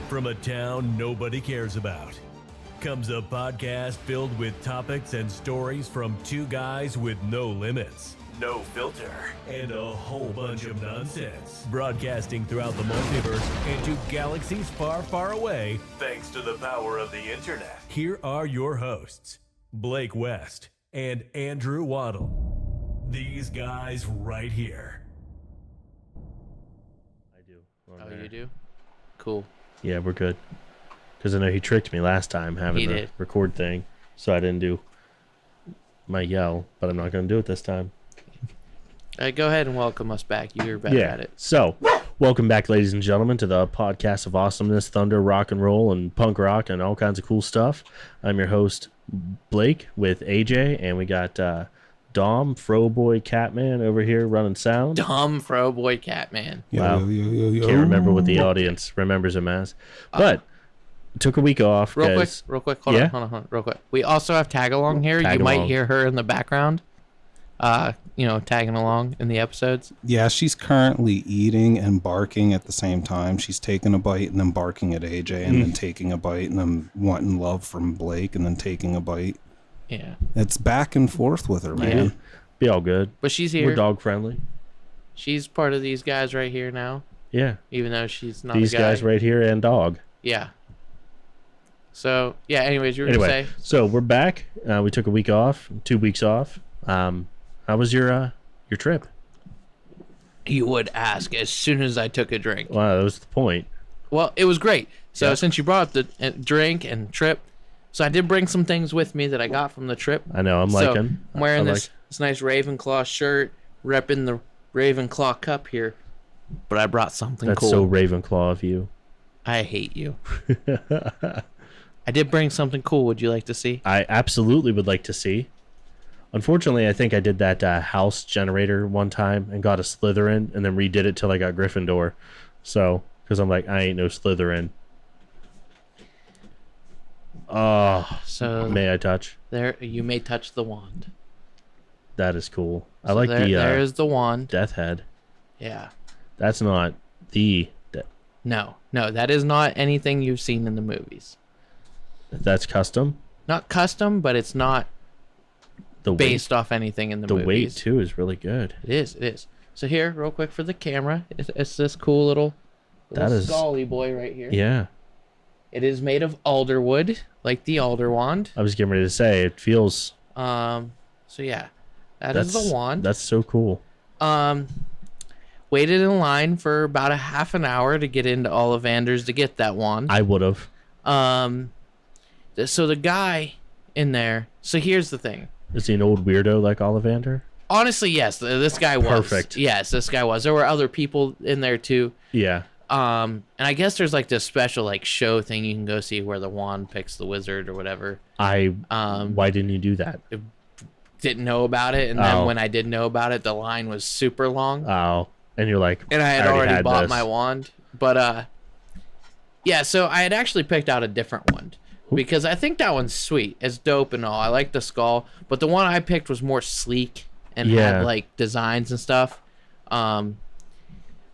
From a town nobody cares about comes a podcast filled with topics and stories from two guys with no limits, no filter, and a whole bunch of nonsense. Broadcasting throughout the multiverse and to galaxies far, far away, thanks to the power of the internet. Here are your hosts, Blake West and Andrew Waddle. These guys right here. I do. Oh, you do? Cool. Yeah, we're good. Because I know he tricked me last time having the record thing, so I didn't do my yell, but I'm not going to do it this time. Go ahead and welcome us back. You're better at it. So, welcome back, ladies and gentlemen, to the podcast of awesomeness, thunder, rock and roll, and punk rock, and all kinds of cool stuff. I'm your host, Blake, with AJ, and we got Dom, Froboy, Catman over here running sound. Dom, Froboy, Catman. Wow. Can't remember what the audience remembers him as. But took a week off. Real quick. Hold on. Real quick. We also have Tag Along here. You might hear her in the background. Tagging along in the episodes. Yeah, she's currently eating and barking at the same time. She's taking a bite and then barking at AJ and then taking a bite and then wanting love from Blake and then taking a bite. Yeah. It's back and forth with her, man. Yeah. Be all good. But she's here. We're dog friendly. She's part of these guys right here now. Yeah. Even though she's not these a guy. Guys right here and dog. Yeah. So, yeah, anyways, you were going to say? So we're back. We took a week off, 2 weeks off. How was your trip? You would ask as soon as I took a drink. Wow, that was the point. Well, it was great. So since you brought up the drink and trip, so I did bring some things with me that I got from the trip. I know, I'm liking. I'm wearing this nice Ravenclaw shirt, repping the Ravenclaw Cup here. But I brought something cool. That's so Ravenclaw of you. I hate you. I did bring something cool. Would you like to see? I absolutely would like to see. Unfortunately, I think I did that house generator one time and got a Slytherin and then redid it till I got Gryffindor. So, because I'm like, I ain't no Slytherin. Oh, so may I touch? There, you may touch the wand. That is cool. So I like there's the wand. Death head. Yeah. That's not the... No, that is not anything you've seen in the movies. That's custom? Not custom, but it's not based off anything in the movies. The weight, too, is really good. It is. So here, real quick for the camera, it's this cool little Scully boy right here. Yeah. It is made of alder wood, like the alder wand. I was getting ready to say, it feels... So yeah, that's the wand. That's so cool. Waited in line for about a half an hour to get into Ollivanders to get that wand. I would have. So the guy in there... So here's the thing. Is he an old weirdo like Ollivander? Honestly, yes. This guy was. Perfect. Yes, this guy was. There were other people in there, too. Yeah. And I guess there's like this special like show thing you can go see where the wand picks the wizard or whatever. Why didn't you do that? Didn't know about it, and then when I did know about it, the line was super long. Oh, and you're like, and I had already bought my wand, but yeah. So I had actually picked out a different wand because I think that one's sweet. It's dope and all. I like the skull, but the one I picked was more sleek and had like designs and stuff.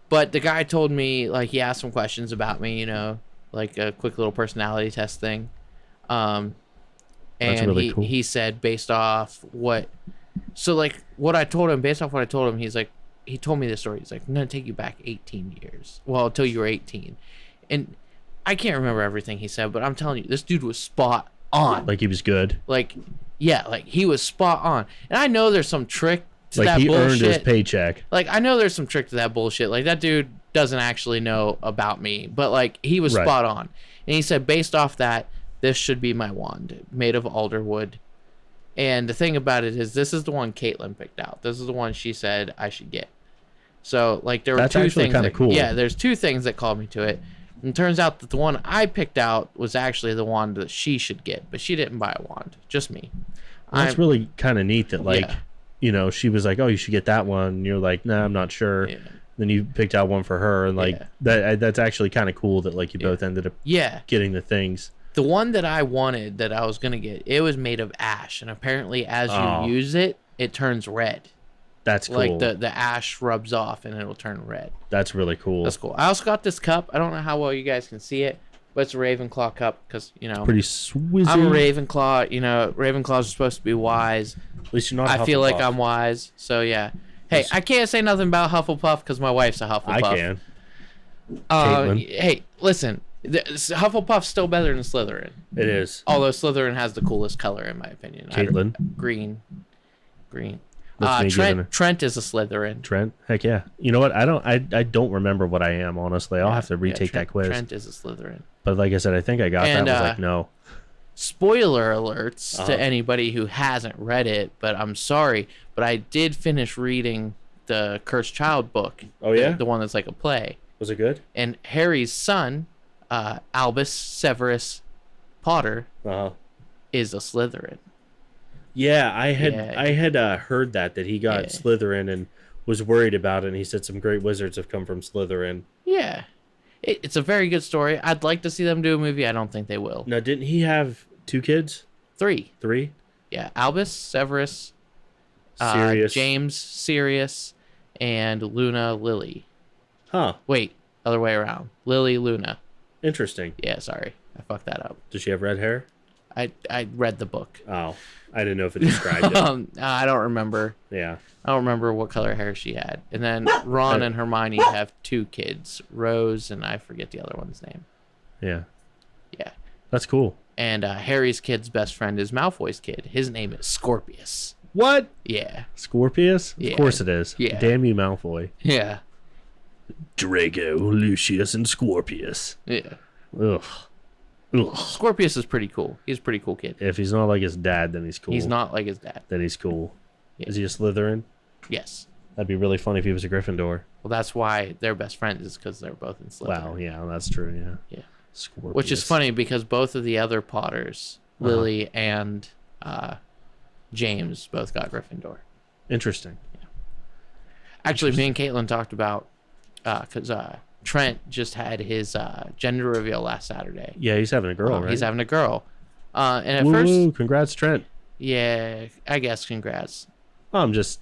But the guy told me, like, he asked some questions about me, like a quick little personality test thing. And really cool. He said based off what I told him, he's like, he told me this story. He's like, I'm going to take you back 18 years. Well, until you were 18. And I can't remember everything he said, but I'm telling you, this dude was spot on. Like he was good? Like, yeah, like he was spot on. And I know there's some trick to like that he bullshit. Earned his paycheck. Like I know there's some trick to that bullshit. Like that dude doesn't actually know about me, but like he was spot on. And he said based off that, this should be my wand, made of alder wood. And the thing about it is, this is the one Caitlin picked out. This is the one she said I should get. So like there were two things. That's cool. Yeah, there's two things that called me to it. And it turns out that the one I picked out was actually the wand that she should get, but she didn't buy a wand, just me. Well, that's really kind of neat that like. Yeah. She was like, oh, you should get that one. And you're like, nah, I'm not sure. Yeah. Then you picked out one for her. And, like, that's actually kind of cool that, like, you both ended up getting the things. The one that I wanted that I was going to get, it was made of ash. And apparently as you use it, it turns red. That's cool. Like, the ash rubs off and it'll turn red. That's really cool. That's cool. I also got this cup. I don't know how well you guys can see it. but it's a Ravenclaw Cup because, you know, Pretty swizzy. I'm a Ravenclaw. You know, Ravenclaws are supposed to be wise. At least you're not a I feel like Hufflepuff. I'm wise. So, yeah. Hey, I can't say nothing about Hufflepuff because my wife's a Hufflepuff. I can. Hey, listen. Hufflepuff's still better than Slytherin. It is. Although Slytherin has the coolest color, in my opinion. Caitlin. Green. That's me giving her- Trent is a Slytherin. Trent? Heck yeah. You know what? I don't remember what I am, honestly. I'll have to retake that quiz. Trent is a Slytherin. But like I said, I think I got And, that. I was like, no. Spoiler alerts to anybody who hasn't read it, but I'm sorry, but I did finish reading the Cursed Child book. Oh, yeah? The one that's like a play. Was it good? And Harry's son, Albus Severus Potter, is a Slytherin. Yeah, I had heard that he got Slytherin and was worried about it, and he said some great wizards have come from Slytherin. Yeah. It's a very good story. I'd like to see them do a movie. I don't think they will. Now, didn't he have 2 kids? 3. 3? Yeah, Albus Severus, Sirius. James Sirius, and Luna Lily. Huh. Wait, other way around. Lily Luna. Interesting. Yeah, sorry. I fucked that up. Does she have red hair? I read the book. Oh. I didn't know if it described it. I don't remember. Yeah. I don't remember what color hair she had. And then Ron and Hermione have 2 kids. Rose and I forget the other one's name. Yeah. Yeah. That's cool. And Harry's kid's best friend is Malfoy's kid. His name is Scorpius. What? Yeah. Scorpius? Yeah. Of course it is. Yeah. Damn you, Malfoy. Yeah. Draco, Lucius, and Scorpius. Yeah. Ugh. Ugh. Scorpius is pretty cool. He's a pretty cool kid. If he's not like his dad, then he's cool. He's not like his dad. Then he's cool. Yeah. Is he a Slytherin? Yes. That'd be really funny if he was a Gryffindor. Well, that's why they're best friends, is because they're both in Slytherin. Wow, yeah, that's true, yeah. Yeah. Scorpius. Which is funny because both of the other Potters, Lily and James, both got Gryffindor. Interesting. Actually, me and Caitlin talked about, because Trent just had his gender reveal last Saturday. Yeah, he's having a girl, right? He's having a girl. And at Woo, first... congrats, Trent. Yeah, I guess congrats. I'm just...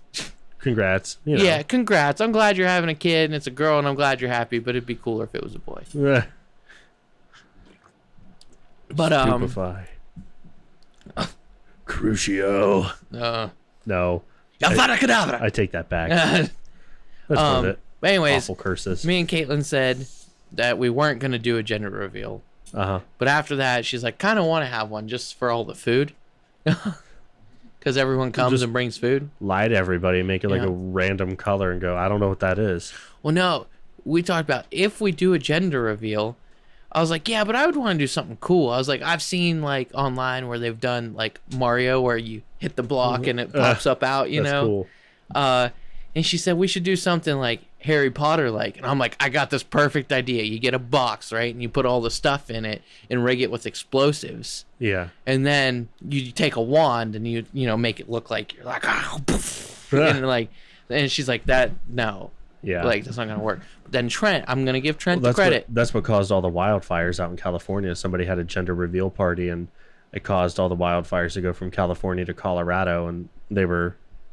Congrats. You know. Yeah, congrats. I'm glad you're having a kid, and it's a girl, and I'm glad you're happy, but it'd be cooler if it was a boy. But, Stupefy. Crucio. No. Avada Kedavra! I take that back. That's worth it. But anyways, Awful curses. me and Caitlin said that we weren't going to do a gender reveal. But after that, she's like, kind of want to have one just for all the food. Because everyone comes Just and brings food. Lie to everybody and make it like a random color and go, I don't know what that is. Well, no. We talked about if we do a gender reveal, I was like, yeah, but I would want to do something cool. I was like, I've seen like online where they've done like Mario where you hit the block and it pops up out, you That's know? Cool. And she said we should do something like Harry Potter like. And I'm like, I got this perfect idea. You get a box, right? And you put all the stuff in it and rig it with explosives. Yeah. And then you take a wand and you know, make it look like you're like, oh, poof. And she's like, no. Yeah. Like, that's not going to work. But then Trent, I'm going to give Trent the That's credit. that's what caused all the wildfires out in California. Somebody had a gender reveal party and it caused all the wildfires to go from California to Colorado, and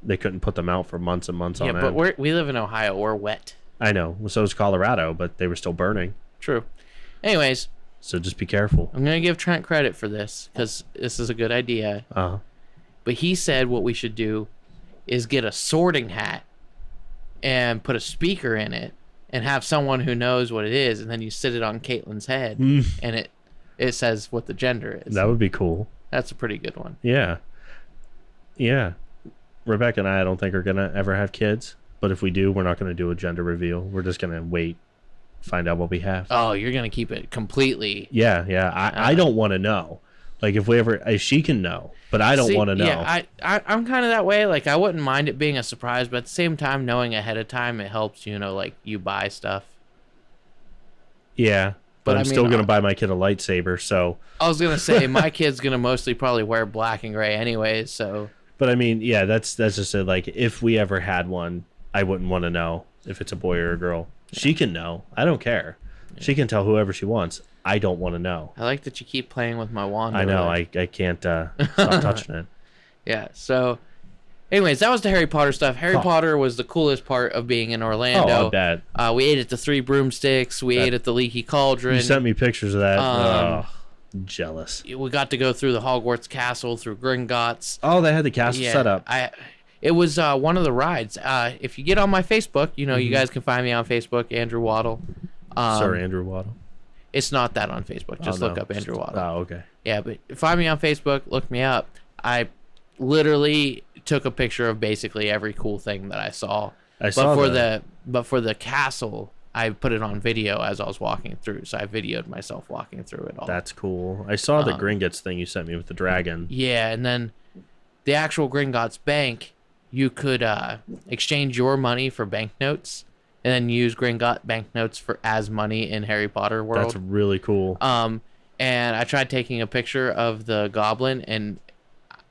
they couldn't put them out for months and months on end. Yeah, but we live in Ohio. We're wet. I know. So is Colorado, but they were still burning. True. Anyways, So just be careful. I'm going to give Trent credit for this because this is a good idea. But he said what we should do is get a sorting hat and put a speaker in it and have someone who knows what it is, and then you sit it on Caitlin's head and it says what the gender is. That would be cool. That's a pretty good one. Yeah. Yeah. Rebecca and I don't think are going to ever have kids, but if we do, we're not going to do a gender reveal. We're just going to wait, find out what we have. Oh, you're going to keep it completely. Yeah. I don't want to know. Like if she can know, but I don't want to know. Yeah, I'm kind of that way. Like I wouldn't mind it being a surprise, but at the same time, knowing ahead of time, it helps, you know, like you buy stuff. Yeah. But I'm still going to buy my kid a lightsaber, so. I was going to say, my kid's going to mostly probably wear black and gray anyways, so. But I mean, yeah, that's just it. Like, if we ever had one, I wouldn't want to know if it's a boy or a girl. She can know. I don't care. Yeah. She can tell whoever she wants. I don't want to know. I like that you keep playing with my wand. I know. I can't stop touching it. Yeah, so anyways, that was the Harry Potter stuff. Harry Potter was the coolest part of being in Orlando. Oh, I bet. We ate at the Three Broomsticks. We ate at the Leaky Cauldron. You sent me pictures of that. Jealous. We got to go through the Hogwarts Castle, through Gringotts. Oh, they had the castle set up. It was one of the rides. If you get on my Facebook, you guys can find me on Facebook, Andrew Waddle. Sir Andrew Waddle. It's not that on Facebook. Just look up Andrew Waddle. Oh, okay. Yeah, but find me on Facebook. Look me up. I literally took a picture of basically every cool thing that I saw. But for the castle, I put it on video as I was walking through. So I videoed myself walking through it all. That's cool. I saw the Gringotts thing you sent me with the dragon. Yeah, and then the actual Gringotts Bank, you could exchange your money for banknotes and then use Gringotts banknotes as money in Harry Potter world. That's really cool. And I tried taking a picture of the goblin, and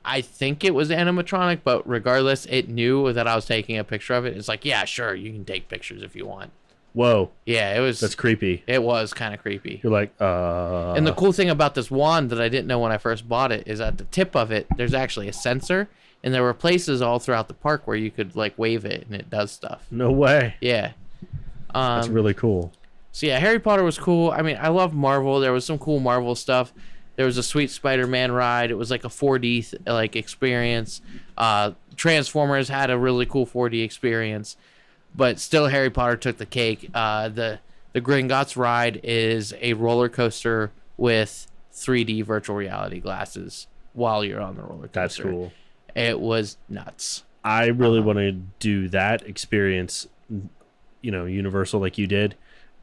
I think it was animatronic, but regardless, it knew that I was taking a picture of it. It's like, yeah, sure, you can take pictures if you want. Whoa. Yeah, it was. That's creepy. It was kind of creepy. You're like, And the cool thing about this wand that I didn't know when I first bought it is at the tip of it, there's actually a sensor, and there were places all throughout the park where you could like wave it and it does stuff. No way. Yeah. That's really cool. So yeah, Harry Potter was cool. I mean, I love Marvel. There was some cool Marvel stuff. There was a sweet Spider-Man ride. It was like a 4D experience. Transformers had a really cool 4D experience, but still Harry Potter took the cake. The Gringotts ride is a roller coaster with 3D virtual reality glasses while you're on the roller coaster. That's cool. It was nuts. I really want to do that experience, Universal like you did,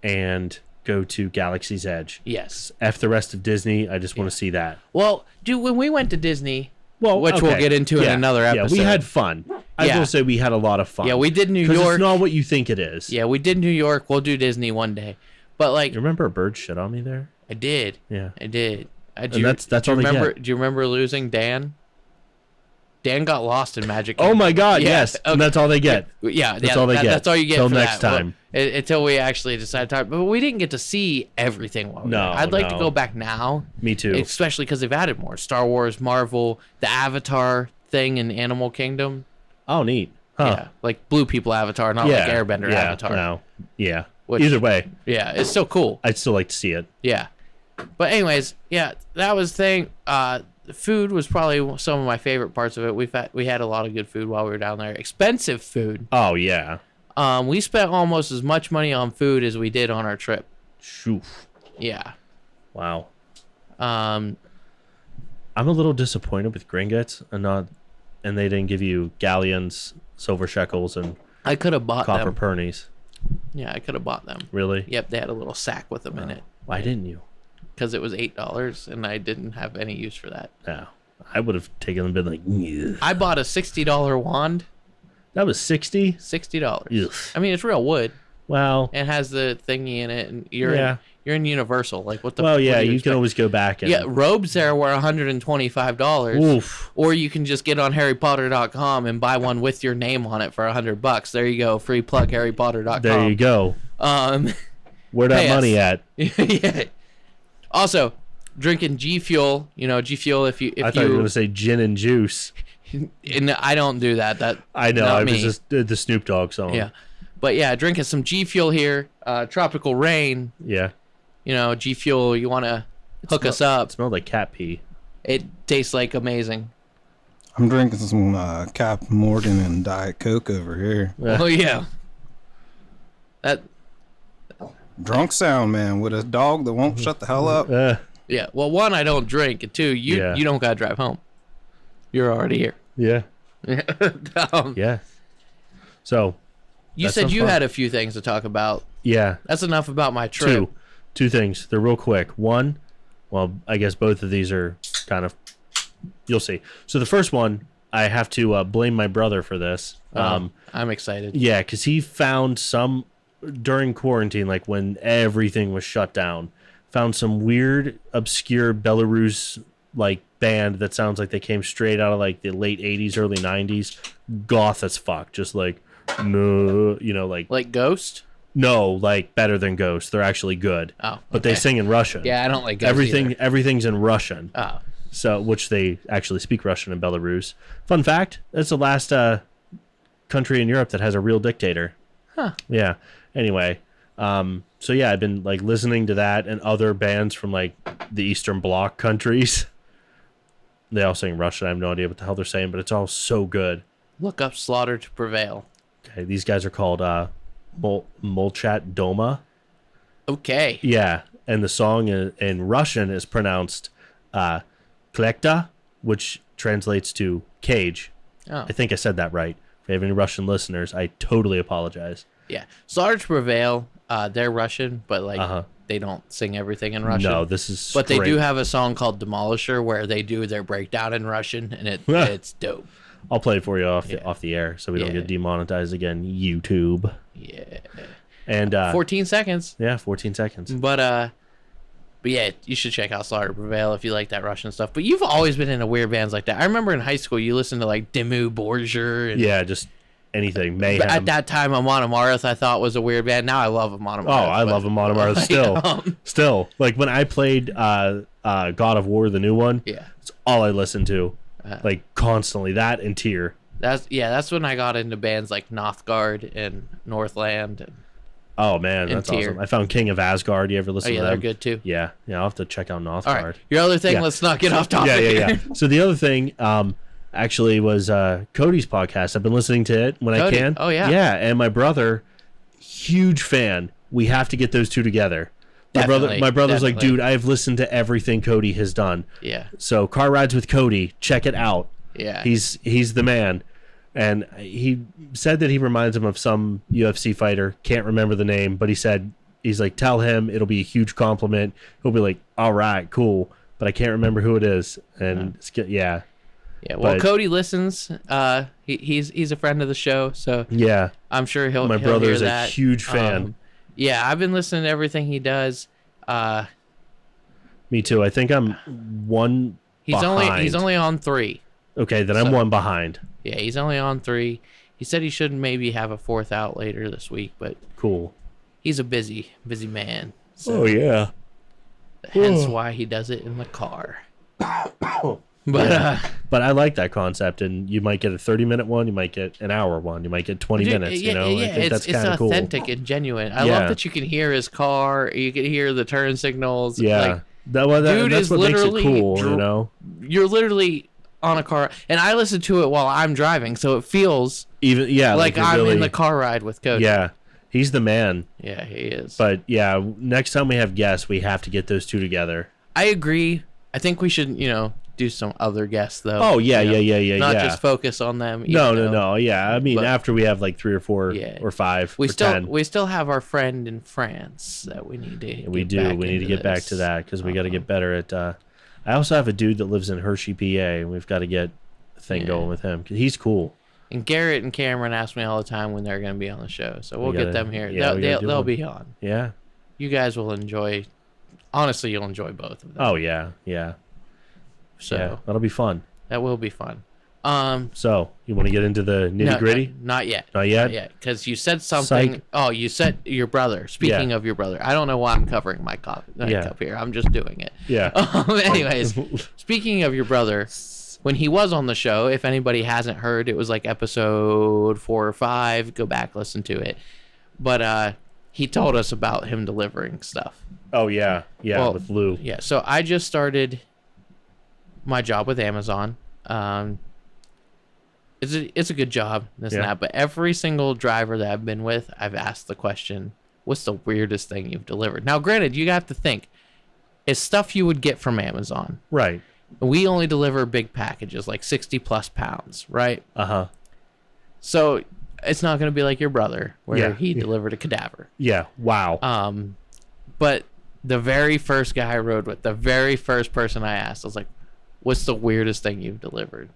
and go to Galaxy's Edge. Yes. F the rest of Disney. I just want to see that. Well, dude, when we went to Disney, which we'll get into in another episode. Yeah, we had fun. I was going to say we had a lot of fun. Yeah, we did New York. Because it's not what you think it is. Yeah, we did New York. We'll do Disney one day. But like, you remember a bird shit on me there? I did. Yeah. I did. That's all they get. Do you remember losing Dan? Dan got lost in Magic Kingdom. Oh my God! Yeah, yes, okay. And that's all they get. Yeah, that's all they get. That's all you get Till for next that. time. Well, until we actually decide to talk. But we didn't get to see everything. While we were there. I'd like to go back now. Me too. Especially because they've added more: Star Wars, Marvel, the Avatar thing in Animal Kingdom. Oh, neat. Huh. Yeah, like Blue People Avatar, not like Airbender Avatar. No. Yeah. Either way. Yeah, it's still cool. I'd still like to see it. Yeah. But anyways, yeah, that was the thing. The food was probably some of my favorite parts of it. We had a lot of good food while we were down there. Expensive food. Oh yeah. We spent almost as much money on food as we did on our trip. Shoof. Yeah. Wow. I'm a little disappointed with Gringotts and they didn't give you galleons, silver shekels, and I could have bought copper them. pennies. Yeah, I could have bought them. Really? Yep, they had a little sack with them in it. Why didn't you? Because it was $8 and I didn't have any use for that. No. I would have taken them and been like, ugh. I bought a $60 wand. That was $60? $60. Ugh. I mean, it's real wood. Well, it has the thingy in it, and you're in Universal. Like what the? Well, yeah, you can always go back. And... robes there were $125. Oof. Or you can just get on HarryPotter.com and buy one with your name on it for $100. There you go, free plug HarryPotter.com. There you go. Where that money at? Yeah. Also, drinking G Fuel. G Fuel. If you I thought you were going to say gin and juice. And I don't do that. I know. I was just the Snoop Dogg song. Yeah. But yeah, drinking some G Fuel here. Tropical Rain. Yeah. G Fuel, you want to hook us up. It smelled like cat pee. It tastes like amazing. I'm drinking some Cap Morgan and Diet Coke over here. Oh, yeah. That drunk sound, man, with a dog that won't shut the hell up. Yeah. Well, one, I don't drink. And two, you don't got to drive home. You're already here. Yeah. Yeah. So... You said you had a few things to talk about. Yeah. That's enough about my trip. Two things. They're real quick. One, well, I guess both of these are kind of, you'll see. So the first one, I have to blame my brother for this. I'm excited. Yeah, because he found some, during quarantine, like when everything was shut down, found some weird, obscure Belarus, like, band that sounds like they came straight out of, like, the late 80s, early 90s. Goth as fuck. Just, like, no, like Ghost? No, like better than Ghost. They're actually good. Oh, okay. But they sing in Russian. Yeah, I don't like Ghost Everything's in Russian. Oh. So, which they actually speak Russian in Belarus. Fun fact: it's the last country in Europe that has a real dictator. Huh. Yeah. Anyway, so yeah, I've been like listening to that and other bands from like the Eastern Bloc countries. They all sing Russian. I have no idea what the hell they're saying, but it's all so good. Look up Slaughter to Prevail. Okay, these guys are called Molchat Doma. Okay. Yeah, and the song in Russian is pronounced Klekta, which translates to cage. Oh. I think I said that right. If you have any Russian listeners, I totally apologize. Yeah. Slaughter to Prevail, they're Russian, but like they don't sing everything in Russian. No, this is But they do have a song called Demolisher where they do their breakdown in Russian, and it's dope. I'll play it for you off the air so we don't get demonetized again. YouTube. Yeah. And 14 seconds. Yeah, 14 seconds. But yeah, you should check out Slaughter to Prevail if you like that Russian stuff. But you've always been into weird bands like that. I remember in high school you listened to like Dimmu Borgir. Yeah, just anything. Mayhem. But at that time, Amon Amarth I thought was a weird band. Now I love Amon Amarth. Oh, I love Amon Amarth still. Still. Like when I played God of War, the new one, it's all I listened to. Like constantly. That and Tyr. That's when I got into bands like Nothgard and Northland. And oh man, that's awesome. I found King of Asgard. You ever listen to them? They're good too. Yeah, I'll have to check out Nothgard. All right. Your other thing, let's not get off topic. Yeah. So the other thing, actually was Cody's podcast. I've been listening to it when Cody. I can. Oh yeah. Yeah, and my brother, huge fan. We have to get those two together. My brother's like, dude, I've listened to everything Cody has done. Yeah. So Car Rides with Cody, check it out. Yeah. He's the man. And he said that he reminds him of some UFC fighter. Can't remember the name, but he's like, tell him it'll be a huge compliment. He'll be like, all right, cool. But I can't remember who it is. And yeah. Yeah, well, Cody listens. He's a friend of the show, so yeah, I'm sure he'll. My he'll brother's hear a that. huge fan. Yeah, I've been listening to everything he does. Me too. I think I'm one. He's only on 3. Okay, then I'm one behind. Yeah, he's only on 3. He said he should maybe have a 4th out later this week, but cool. He's a busy man. So oh yeah. Hence why he does it in the car. But I like that concept, and you might get a 30-minute one, you might get an hour one, you might get 20 minutes. Yeah, I think that's kind of cool. It's authentic and genuine. I love that you can hear his car, you can hear the turn signals. Yeah, like, that's what makes it cool. You're literally on a car, and I listen to it while I'm driving, so it feels like I'm really in the car ride with Cody. Yeah, he's the man. Yeah, he is. But yeah, next time we have guests, we have to get those two together. I agree. I think we should, do some other guests though. Oh yeah. Not just focus on them. No. Yeah, I mean, after we have like 3 or 4 or 5, we or still have our friend in France that we need to. We need to get back to that because we got to get better at. I also have a dude that lives in Hershey, PA, and we've got to get a thing going with him because he's cool. And Garrett and Cameron ask me all the time when they're going to be on the show, so we'll get them here. Yeah, they'll be on. Yeah, you guys will enjoy. Honestly, you'll enjoy both of them. Oh yeah. So that'll be fun. That will be fun. So you want to get into the nitty gritty? Not yet. Not yet. Because you said something. Psych. Oh, you said your brother. Speaking of your brother, I don't know why I'm covering my cup here. I'm just doing it. Yeah. Anyways, speaking of your brother, when he was on the show, if anybody hasn't heard, it was like episode 4 or 5. Go back, listen to it. But he told us about him delivering stuff. Oh yeah, with Lou. Yeah. So I just started my job with Amazon. It's a good job, and that. But every single driver that I've been with, I've asked the question, "What's the weirdest thing you've delivered?" Now, granted, you have to think, it's stuff you would get from Amazon, right? We only deliver big packages, like 60+ pounds, right? So it's not going to be like your brother, where he delivered a cadaver. Yeah. Wow. But the very first guy I rode with, the very first person I asked, I was like, "What's the weirdest thing you've delivered?"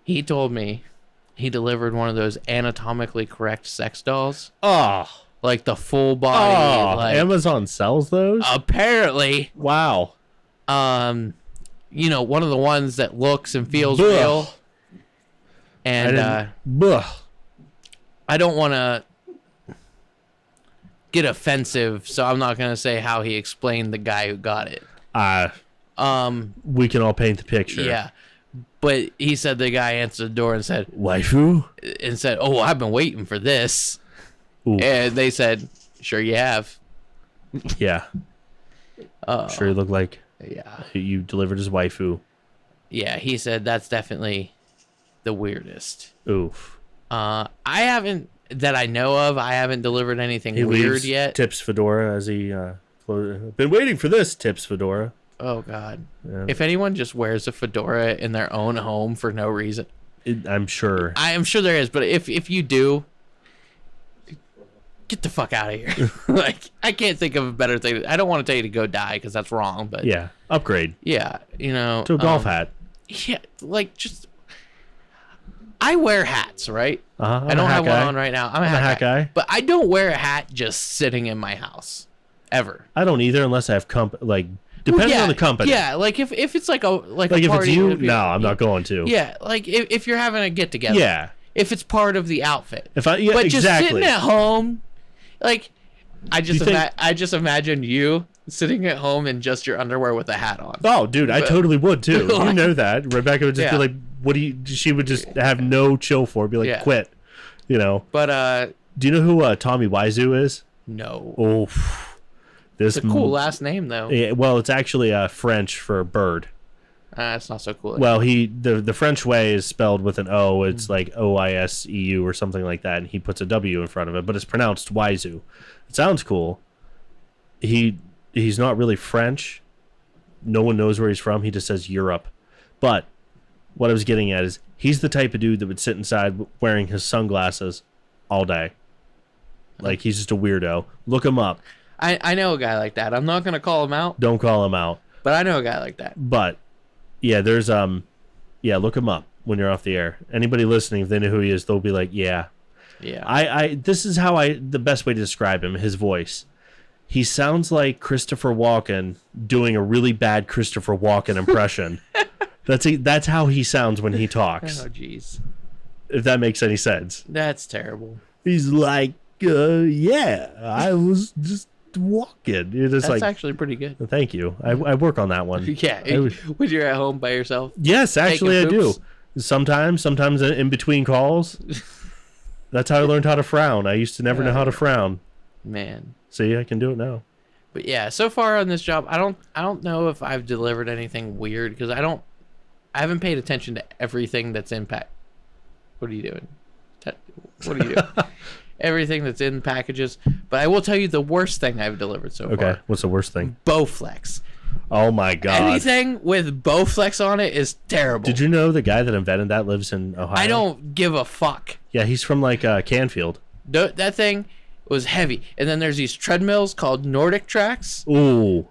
He told me he delivered one of those anatomically correct sex dolls. Oh. Like the full body. Oh, Amazon sells those? Apparently. Wow. One of the ones that looks and feels real. And I don't want to get offensive, so I'm not going to say how he explained the guy who got it. We can all paint the picture. Yeah. But he said the guy answered the door and said, "Waifu?" And said, "Oh, I've been waiting for this." Ooh. And they said, "Sure you have." Yeah. Sure you look like you delivered his waifu. Yeah, he said that's definitely the weirdest. Oof. I haven't, that I know of, I haven't delivered anything weird yet. Tips Fedora as he been waiting for this, tips Fedora. Oh, God. Yeah. If anyone just wears a fedora in their own home for no reason. I'm sure. I am sure there is, but if you do, get the fuck out of here. Like, I can't think of a better thing. I don't want to tell you to go die because that's wrong, but. Yeah, upgrade. Yeah, you know. To a golf hat. Yeah, like, just. I wear hats, right? Uh-huh. I don't have one on right now. I'm a hat guy. But I don't wear a hat just sitting in my house. Ever. I don't either unless I have depending on the company. Yeah, like if it's like a if party, it's you, no, I'm not going to. Yeah, like if you're having a get together. Yeah. If it's part of the outfit. But just exactly. sitting at home, like I just imagine you sitting at home in just your underwear with a hat on. Oh, dude, I totally would too. You know that. Rebecca would just be like, "What do you?" She would just have no chill for it. Be like, "Quit," you know. But do you know who Tommy Wiseau is? No. Oh, it's a cool last name though. Yeah, well, it's actually French for bird. It's not so cool. Well, the French way is spelled with an O. It's like Oiseu or something like that, and he puts a W in front of it, but it's pronounced Wiseau. It sounds cool. He's not really French. No one knows where he's from. He just says Europe. But what I was getting at is he's the type of dude that would sit inside wearing his sunglasses all day. Like, he's just a weirdo. Look him up. I know a guy like that. I'm not going to call him out. Don't call him out. But I know a guy like that. But, yeah, there's, look him up when you're off the air. Anybody listening, if they know who he is, they'll be like, yeah. Yeah. This is the best way to describe him, his voice. He sounds like Christopher Walken doing a really bad Christopher Walken impression. That's how he sounds when he talks. Oh, jeez. If that makes any sense. That's terrible. He's like, I was just walking. That's actually pretty good. Thank you. I work on that one. Yeah. When you're at home by yourself? Yes, actually I do. Sometimes in between calls. That's how I learned how to frown. I used to never know how to frown. Man. See, I can do it now. But yeah, so far on this job, I don't know if I've delivered anything weird because I haven't paid attention to everything that's in pack. What are you doing? What are you doing? Everything that's in packages. But I will tell you the worst thing I've delivered so far. Okay, what's the worst thing? Bowflex. Oh my God. Anything with Bowflex on it is terrible. Did you know the guy that invented that lives in Ohio? I don't give a fuck. Yeah, he's from like Canfield. That thing was heavy. And then there's these treadmills called Nordic Tracks. Ooh.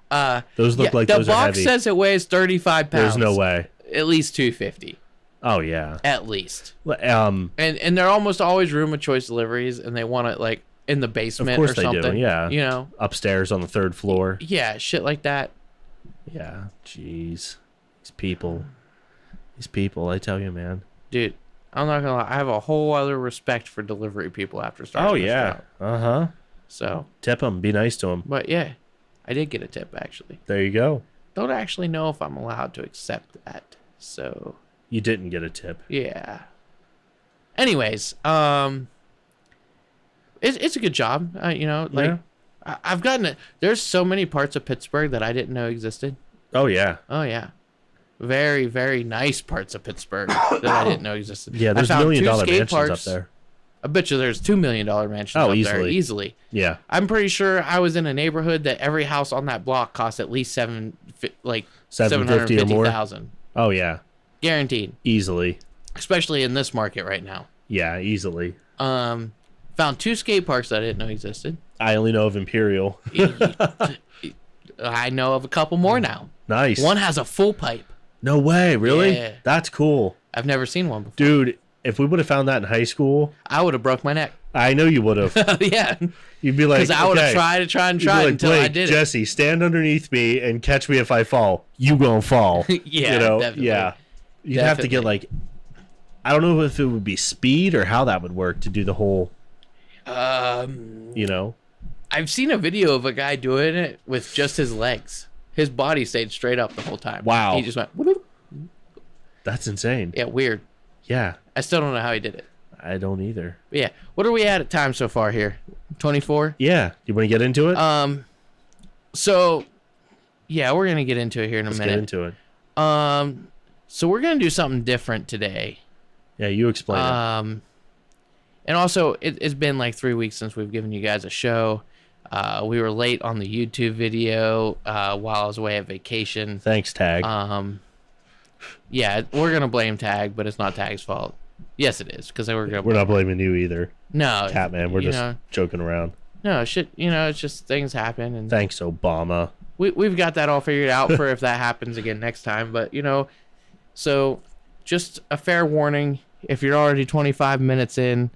Those look like those are heavy. The box says it weighs 35 pounds. There's no way. At least 250. Oh yeah. At least. And they're almost always room of choice deliveries, and they want it like in the basement or something. Of course they do. Yeah. You know, upstairs on the 3rd floor. Yeah, shit like that. Yeah. Jeez. These people. I tell you, man. Dude, I'm not gonna lie. I have a whole other respect for delivery people after starting. Oh yeah. Job. So tip them. Be nice to them. But yeah, I did get a tip actually. There you go. Don't actually know if I'm allowed to accept that. So. You didn't get a tip. Yeah. Anyways, it's a good job. You know, like I've gotten it. There's so many parts of Pittsburgh that I didn't know existed. Oh yeah. Oh yeah. Very, very nice parts of Pittsburgh that I didn't know existed. Yeah, there's $1 million mansions up there. I bet you there's $2 million mansions up there easily. Yeah. I'm pretty sure I was in a neighborhood that every house on that block cost at least $750,000. Oh yeah. Guaranteed. Easily. Especially in this market right now. Yeah, easily. Found 2 skate parks that I didn't know existed. I only know of Imperial. I know of a couple more now. Nice. One has a full pipe. No way, really? Yeah. That's cool. I've never seen one before. Dude, if we would have found that in high school, I would have broke my neck. I know you would have. Yeah. You'd be like, because I would have tried until Blake, I did it. Jesse, stand underneath me and catch me if I fall. You gonna fall. Yeah, you know? definitely. Yeah. You'd have to get like, I don't know if it would be speed or how that would work to do the whole, I've seen a video of a guy doing it with just his legs. His body stayed straight up the whole time. Wow. He just went. Whoop. That's insane. Yeah, weird. Yeah. I still don't know how he did it. I don't either. But yeah. What are we at time so far here? 24? Yeah. You want to get into it? So, yeah, we're going to get into it here in a Let's minute. get into it. So we're going to do something different today. Yeah, you explain it. And also, it's been like 3 weeks since we've given you guys a show. We were late on the YouTube video while I was away at vacation. Thanks, Tag. Yeah, we're going to blame Tag, but it's not Tag's fault. Yes, it is, because we're not blaming you either. No. Catman, we're just joking around. No, shit, it's just things happen. And Thanks, Obama. We've got that all figured out for if that happens again next time. But, so just a fair warning, if you're already 25 minutes in,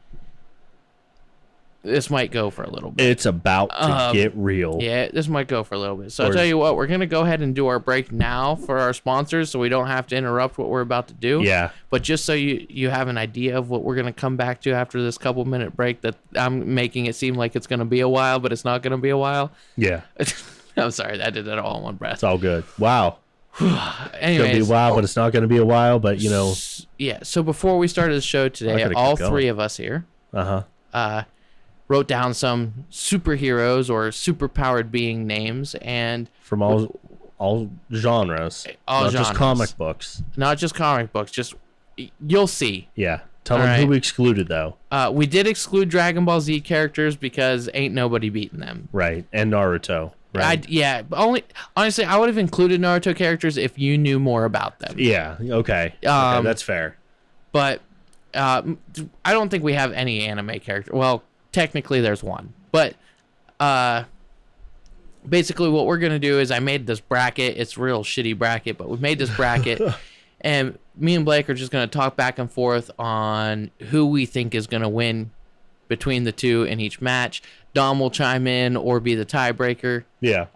this might go for a little bit. It's about to get real. Yeah, this might go for a little bit. So I'll tell you what, we're going to go ahead and do our break now for our sponsors so we don't have to interrupt what we're about to do. Yeah. But just so you have an idea of what we're going to come back to after this couple-minute break, that I'm making it seem like it's going to be a while, but it's not going to be a while. Yeah. I'm sorry, I did that all in one breath. It's all good. Wow. Anyways, it's going to be a while, but it's not going to be a while, but, Yeah, so before we started the show today, all three of us here wrote down some superheroes or superpowered being names, and from all genres. Not just comic books. Not just comic books, just you'll see. Yeah. Tell them who we excluded, though. We did exclude Dragon Ball Z characters because ain't nobody beating them. Right, and Naruto. Right. Honestly, I would have included Naruto characters if you knew more about them. Yeah. Okay. That's fair. But I don't think we have any anime character. Well, technically there's one, but basically what we're gonna do is I made this bracket. It's a real shitty bracket, but we made this bracket, and me and Blake are just gonna talk back and forth on who we think is gonna win between the two in each match. Dom will chime in or be the tiebreaker. Yeah.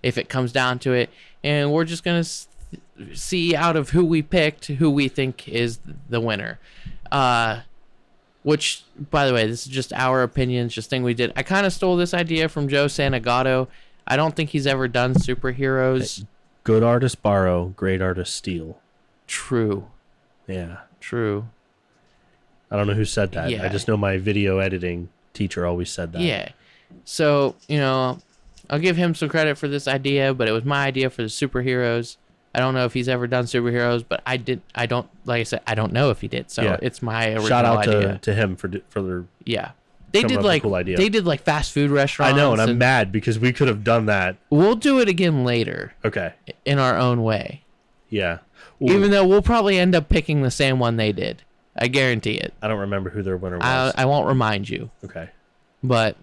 If it comes down to it, and we're just gonna see out of who we picked who we think is the winner. Which, by the way, this is just our opinions, just thing we did. I kind of stole this idea from Joe Santagato. I don't think he's ever done superheroes. Good artists borrow, great artists steal. True. Yeah. True. I don't know who said that. Yeah. I just know my video editing teacher always said that. Yeah. So, I'll give him some credit for this idea, but it was my idea for the superheroes. I don't know if he's ever done superheroes, but I don't know if he did. So it's my original Shout out idea. To him for their They did like cool idea. They did like fast food restaurants. I know, and I'm mad because we could have done that. We'll do it again later. Okay. In our own way. Yeah. Ooh. Even though we'll probably end up picking the same one they did. I guarantee it. I don't remember who their winner was. I won't remind you. Okay. But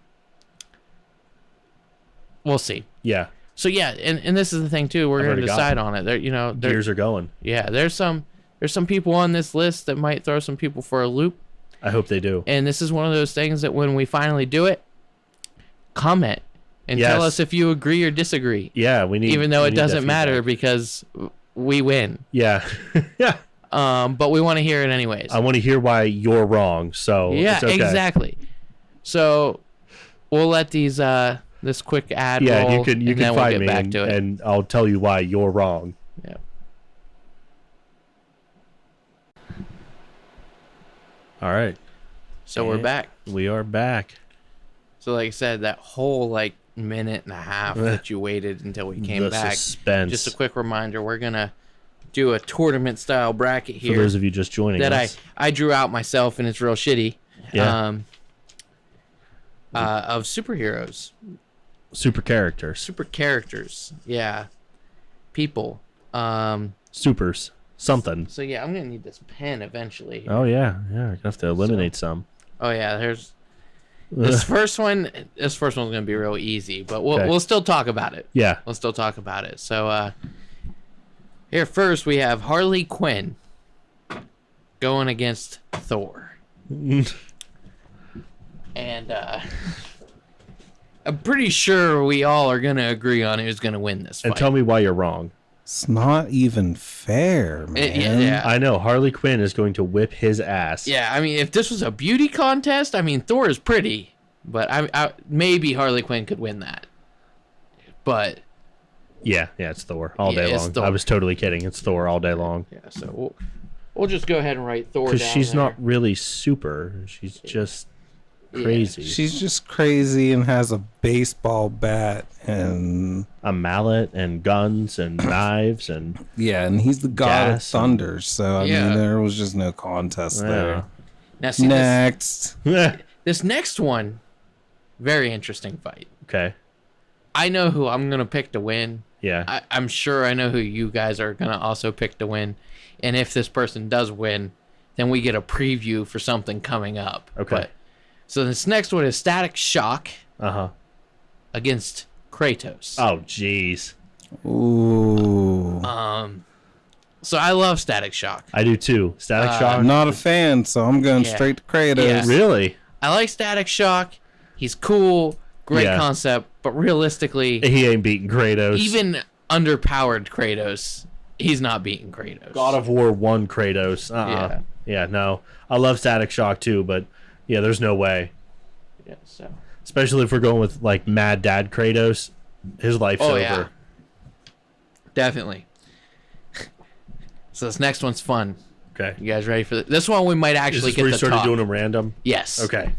we'll see. Yeah. So yeah, and this is the thing too. We're going to decide on it. Gears are going. Yeah, there's some people on this list that might throw some people for a loop. I hope they do. And this is one of those things that when we finally do it, comment and tell us if you agree or disagree. Yeah, we need. Even though it doesn't matter because we win. Yeah. Yeah. But we want to hear it anyways. I want to hear why you're wrong. So yeah, it's okay. Exactly. So we'll let these this quick ad roll. Yeah, you can find me back to it. And I'll tell you why you're wrong. Yeah. All right. So we're back. We are back. So like I said, that whole minute and a half that you waited until we came back. Suspense. Just a quick reminder, we're gonna do a tournament style bracket here. For those of you just joining us. That I drew out myself and it's real shitty. Yeah. Of superheroes. Super characters. Super characters. Yeah. People. Supers. Something. So yeah, I'm gonna need this pen eventually. Oh yeah. Yeah. You're gonna have to eliminate some. Oh yeah, there's this first one. This first one's gonna be real easy, but we'll still talk about it. Yeah. We'll still talk about it. So here first we have Harley Quinn going against Thor. And I'm pretty sure we all are gonna agree on who's gonna win this fight. And tell me why you're wrong. It's not even fair, man. Yeah. I know. Harley Quinn is going to whip his ass. Yeah, I mean, if this was a beauty contest, I mean, Thor is pretty, but I maybe Harley Quinn could win that. But Yeah, it's Thor all Yeah, day it's long. Thor. I was totally kidding. It's Thor all day long. Yeah, so we'll just go ahead and write Thor down Because she's there. not really super. She's just crazy. She's just crazy and has a baseball bat and A mallet and guns and knives and and he's the god of Gas thunder. So I Yeah. mean, there was just no contest Yeah. there. Now, see, Next, this next one, very interesting fight. okay. I know who I'm going to pick to win. Yeah. I'm sure I know who you guys are going to also pick to win. And if this person does win, then we get a preview for something coming up. Okay. So this next one is Static Shock Uh-huh. against Kratos. Oh, jeez. ooh, So I love Static Shock. I do too. Static Shock. I'm not a fan, so I'm going Yeah. straight to Kratos. Yeah. Really? I like Static Shock. He's cool, great Yeah. concept, but realistically, He ain't beating Kratos. even underpowered Kratos, he's not beating Kratos. God of War 1 Kratos. Yeah. Yeah, no. I love Static Shock too, but yeah, there's no way. Yeah, so. Especially if we're going with like Mad Dad Kratos. His life's over. Yeah. Definitely. So this next one's fun. Okay. You guys ready for this? This one we might Is actually this get where to you started talk. doing them random? Yes. Okay.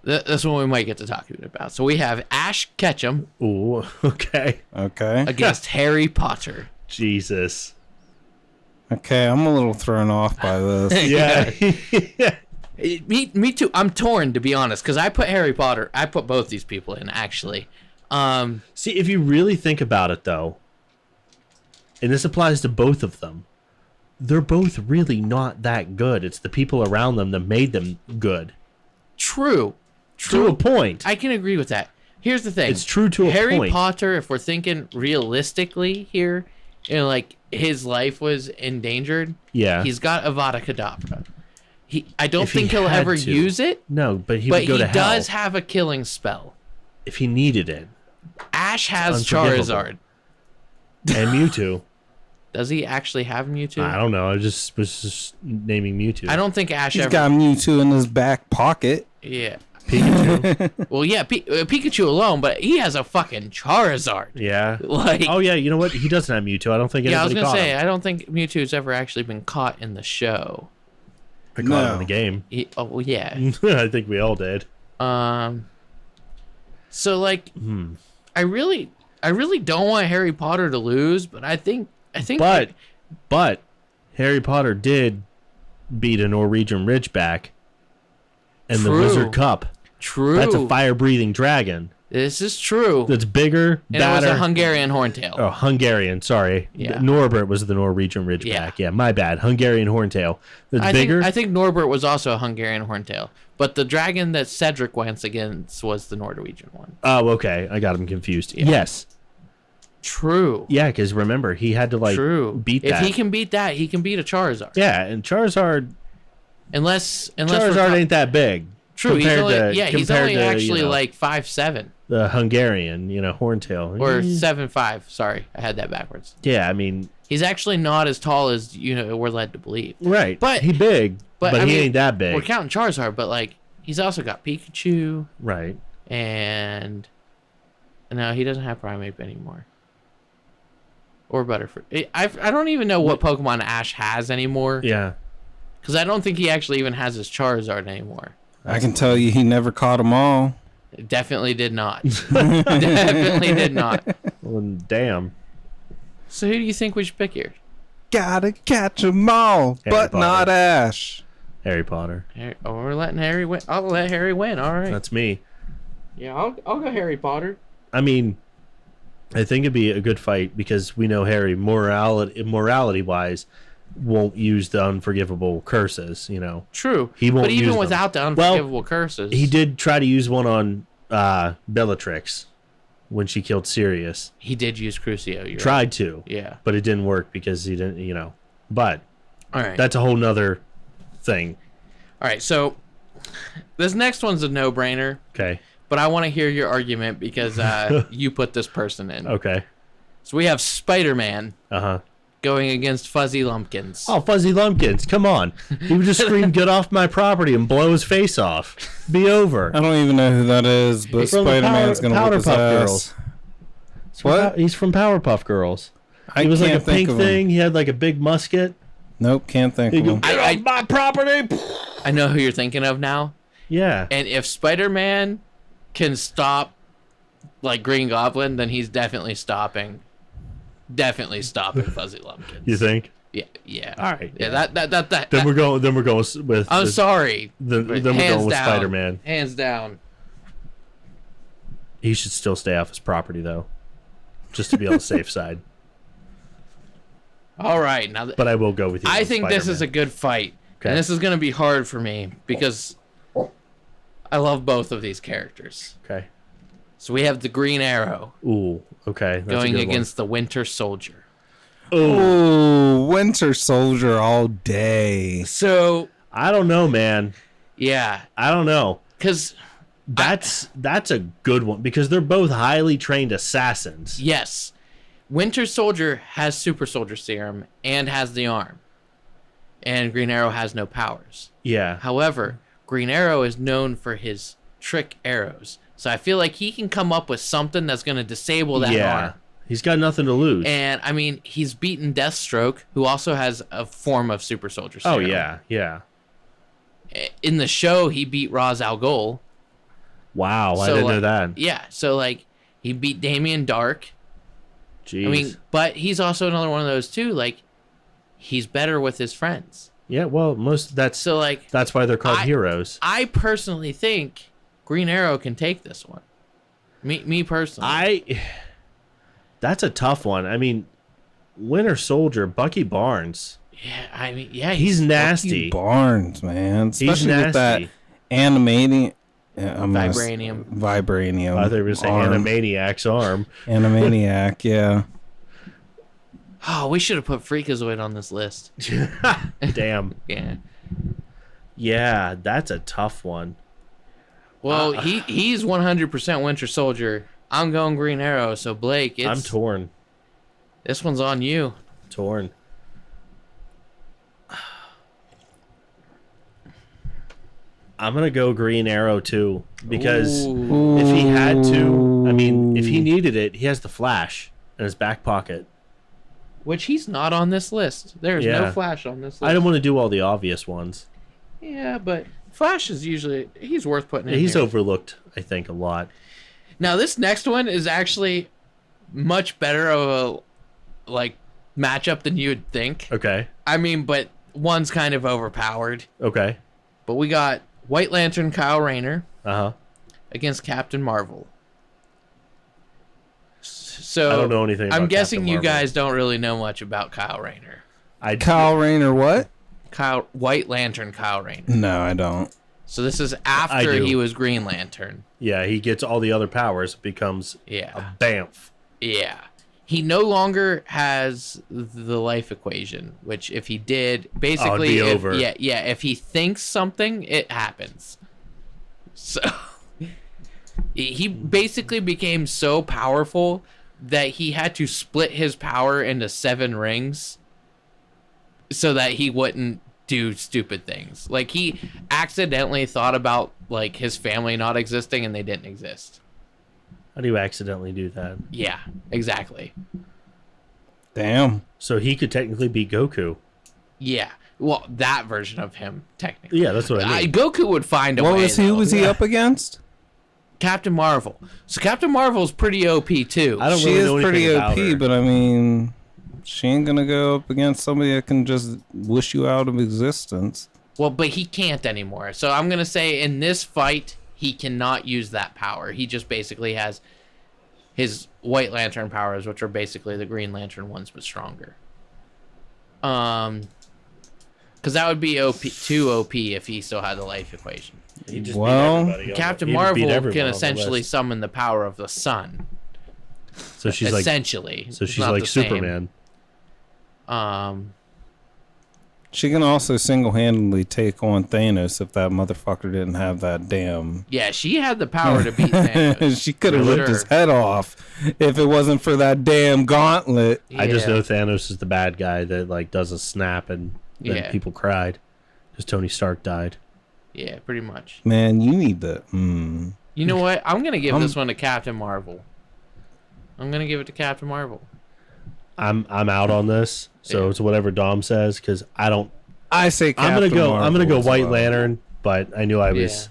This one we might get to talk about. So we have Ash Ketchum Ooh, okay. Okay. against Harry Potter. Jesus. Okay, I'm a little thrown off by this. Yeah. Me too. I'm torn, to be honest, because I put Harry Potter. I put both these people in, actually. See, if you really think about it, though, and this applies to both of them, they're both really not that good. It's the people around them that made them good. True. To a point. I can agree with that. Here's the thing. It's true to a Harry point. Potter, if we're thinking realistically here, like his life was endangered. Yeah. He's got Avada Kedavra. I don't If he think he'll had ever to. use it, No, but he but would go he to does hell have a killing spell. if he needed it. Ash has Unforgivable. Charizard. And Mewtwo. Does he actually have Mewtwo? I don't know. I was just naming Mewtwo. I don't think Ash He's ever. got Mewtwo in his back pocket. Yeah. Pikachu. Well, yeah, Pikachu alone, but he has a fucking Charizard. Yeah. Like, Oh yeah. You know what? He doesn't have Mewtwo. I don't think yeah, I was anybody gonna caught say, him. I don't think Mewtwo's ever actually been caught in the show. I caught him No. in the game. Oh, well, yeah. I think we all did. So like, I really don't want Harry Potter to lose, but I think. But Harry Potter did beat a Norwegian Ridgeback in the True. Wizard Cup. True. That's a fire-breathing dragon. This is true. That's bigger, And it was badder. a Hungarian horntail. Oh, Hungarian. Sorry. Yeah. Norbert was the Norwegian Ridgeback. Yeah, my bad. Hungarian Horntail. That's bigger. I think Norbert was also a Hungarian horntail, but the dragon that Cedric went against was the Norwegian one. Oh, okay. I got him confused. Yeah. Yes. True. Yeah, because remember, he had to True. beat that. If he can beat that, he can beat a Charizard. Yeah, and Charizard Unless Charizard ain't that big. true. He's compared only, to- yeah, he's compared only to, actually you know, like 5'7" the Hungarian, Horntail. or 7'5". Sorry, I had that backwards. Yeah, I mean, He's actually not as tall as we're led to believe. right. But- he big, but I he mean, ain't that big. We're counting Charizard, but like he's also got Pikachu Right. and no, he doesn't have Primeape anymore. Or Butterfree. I don't even know what Pokemon Ash has anymore. Yeah. Because I don't think he actually even has his Charizard anymore. I can tell you he never caught them all. Definitely did not. Definitely did not. Well, damn. So who do you think we should pick here? Gotta catch 'em all, Harry but Potter. not Ash. Harry Potter. We're letting Harry win. I'll let Harry win. All right. That's me. Yeah, I'll go Harry Potter. I mean, I think it'd be a good fight because we know Harry, morality wise, won't use the unforgivable curses. True. He won't But even use them. without the Well, unforgivable curses, He did try to use one on Bellatrix when she killed Sirius. He did use Crucio. You're right. Tried to, Yeah. but it didn't work because he didn't. But All right. that's a whole nother thing. All right. So this next one's a no-brainer, Okay. but I want to hear your argument because you put this person in. Okay. So we have Spider-Man Uh-huh. going against Fuzzy Lumpkins. Oh, Fuzzy Lumpkins, come on. He would just scream, "Get off my property," and blow his face off. Be over. I don't even know who that is, but From the Spider-Man's gonna Powder whip his Puff ass. Girls. What? He's from Powerpuff Girls. He was like a pink thing. He had like a big musket. Nope, can't think of him. Get off my property. I know who you're thinking of now. Yeah. And if Spider-Man can stop like Green Goblin, then he's definitely stopping Fuzzy Lumpkins. You think? Yeah. All right. Yeah. That. Then we're going with. I'm sorry. Then we're going with down, Spider-Man. Hands down. He should still stay off his property though, just to be on the safe side. All right, now. But I will go with you. I think this is a good fight, and this is going to be hard for me because I love both of these characters. Okay. So we have the Green Arrow. Ooh. Okay. That's going against the Winter Soldier. Ooh, Winter Soldier all day. So I don't know, man. Yeah. I don't know. Because that's a good one because they're both highly trained assassins. Yes. Winter Soldier has Super Soldier Serum and has the arm. And Green Arrow has no powers. Yeah. However, Green Arrow is known for his trick arrows. So I feel like he can come up with something that's going to disable that arm. He's got nothing to lose. And, I mean, he's beaten Deathstroke, who also has a form of Super Soldier Serum. Oh, yeah, yeah. In the show, he beat Ra's al Ghul. Wow, I didn't know that. Yeah, so, like, he beat Damien Dark. Jeez. I mean, but he's also another one of those, too. Like, he's better with his friends. Yeah, well, that's why they're called heroes. I personally think Green Arrow can take this one. Me personally. That's a tough one. I mean, Winter Soldier, Bucky Barnes. Yeah, I mean, yeah, he's nasty. Bucky Barnes, man. Especially he's nasty. With that animating Vibranium. Vibranium. I thought they were saying Animaniac's arm. Animaniac, yeah. Oh, we should have put Freakazoid on this list. Damn. Yeah. Yeah, that's a tough one. Well, he's 100% Winter Soldier. I'm going Green Arrow, so Blake, I'm torn. This one's on you. Torn. I'm going to go Green Arrow too because if he had to, I mean, if he needed it, he has the Flash in his back pocket. Which he's not on this list. There's no Flash on this list. I don't want to do all the obvious ones. Yeah, but Flash is usually, he's worth putting in He's here. overlooked, I think, a lot. Now, this next one is actually much better of a, matchup than you would think. Okay. I mean, but one's kind of overpowered. Okay. But we got White Lantern Kyle Rayner against Captain Marvel. So I don't know anything about I'm guessing Captain you Marvel. guys don't really know much about Kyle Rayner. Kyle Rayner what? White Lantern Kyle Rayner. No, I don't. So this is after he was Green Lantern. Yeah, he gets all the other powers, becomes a bamf. Yeah. He no longer has the life equation, which if he did, basically, it'd be over. if he thinks something, it happens. So he basically became so powerful that he had to split his power into 7 rings so that he wouldn't do stupid things. Like, he accidentally thought about, like, his family not existing and they didn't exist. How do you accidentally do that? Yeah, exactly. Damn. So he could technically beat Goku. Yeah. Well, that version of him, technically. Yeah, that's what I mean. Goku would find a way. Who was he up against? Captain Marvel. So Captain Marvel's pretty OP, too. I don't She really is know pretty anything about OP, her. but I mean, she ain't gonna go up against somebody that can just wish you out of existence. Well, but he can't anymore. So I'm going to say in this fight, he cannot use that power. He just basically has his White Lantern powers, which are basically the Green Lantern ones, but stronger. Because that would be too OP if he still had the life equation. He just Well, beat everybody. Captain He just beat Marvel everyone can on the essentially list. summon the power of the sun. So she's essentially. So It's she's not like the same. Superman. She can also single-handedly take on Thanos if that motherfucker didn't have that damn. Yeah, she had the power to beat Thanos. She could have For ripped his sure. head off if it wasn't for that damn gauntlet. I just Yeah. know Thanos is the bad guy that like does a snap and then Yeah. people cried because Tony Stark died. Yeah, pretty much. Man, you need the. You know what? I'm going to give this one to Captain Marvel. I'm gonna give it to Captain Marvel. I'm out on this, so it's whatever Dom says because I don't. I say Captain Marvel. I'm gonna go as White well. Lantern, but I knew I was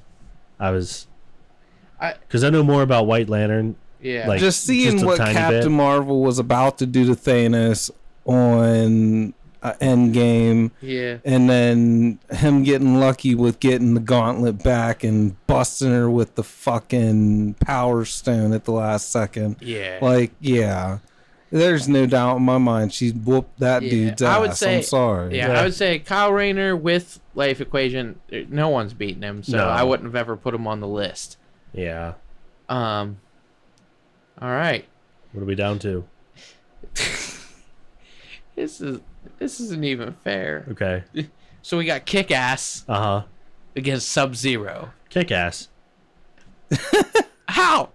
because I know more about White Lantern. Yeah. Like, Just seeing just a what tiny Captain bit. Marvel was about to do to Thanos on Endgame, Yeah. and then him getting lucky with getting the gauntlet back and busting her with the fucking Power Stone at the last second. Yeah. Like, yeah. There's no doubt in my mind she whooped that dude's ass. I would say, I'm sorry. Yeah, I would say Kyle Rayner with Life Equation, no one's beaten him, so No. I wouldn't have ever put him on the list. Yeah. All right. What are we down to? This isn't even fair. Okay. So we got Kick-Ass against Sub-Zero. Kick-Ass. How?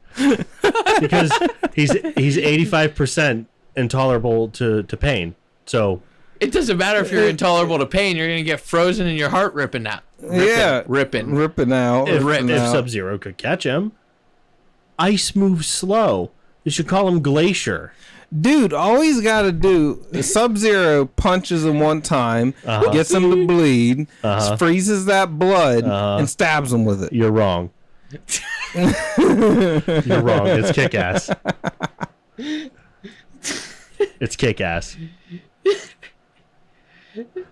Because he's 85% intolerable to pain. So It doesn't matter if you're intolerable to pain. You're gonna get frozen and your heart ripping out. Ripping out. if Sub-Zero could catch him, ice moves slow. You should call him Glacier. Dude, all he's got to do is Sub-Zero punches him one time, gets him to bleed, freezes that blood, and stabs him with it. You're wrong. You're wrong. It's Kick-Ass. It's Kick-Ass.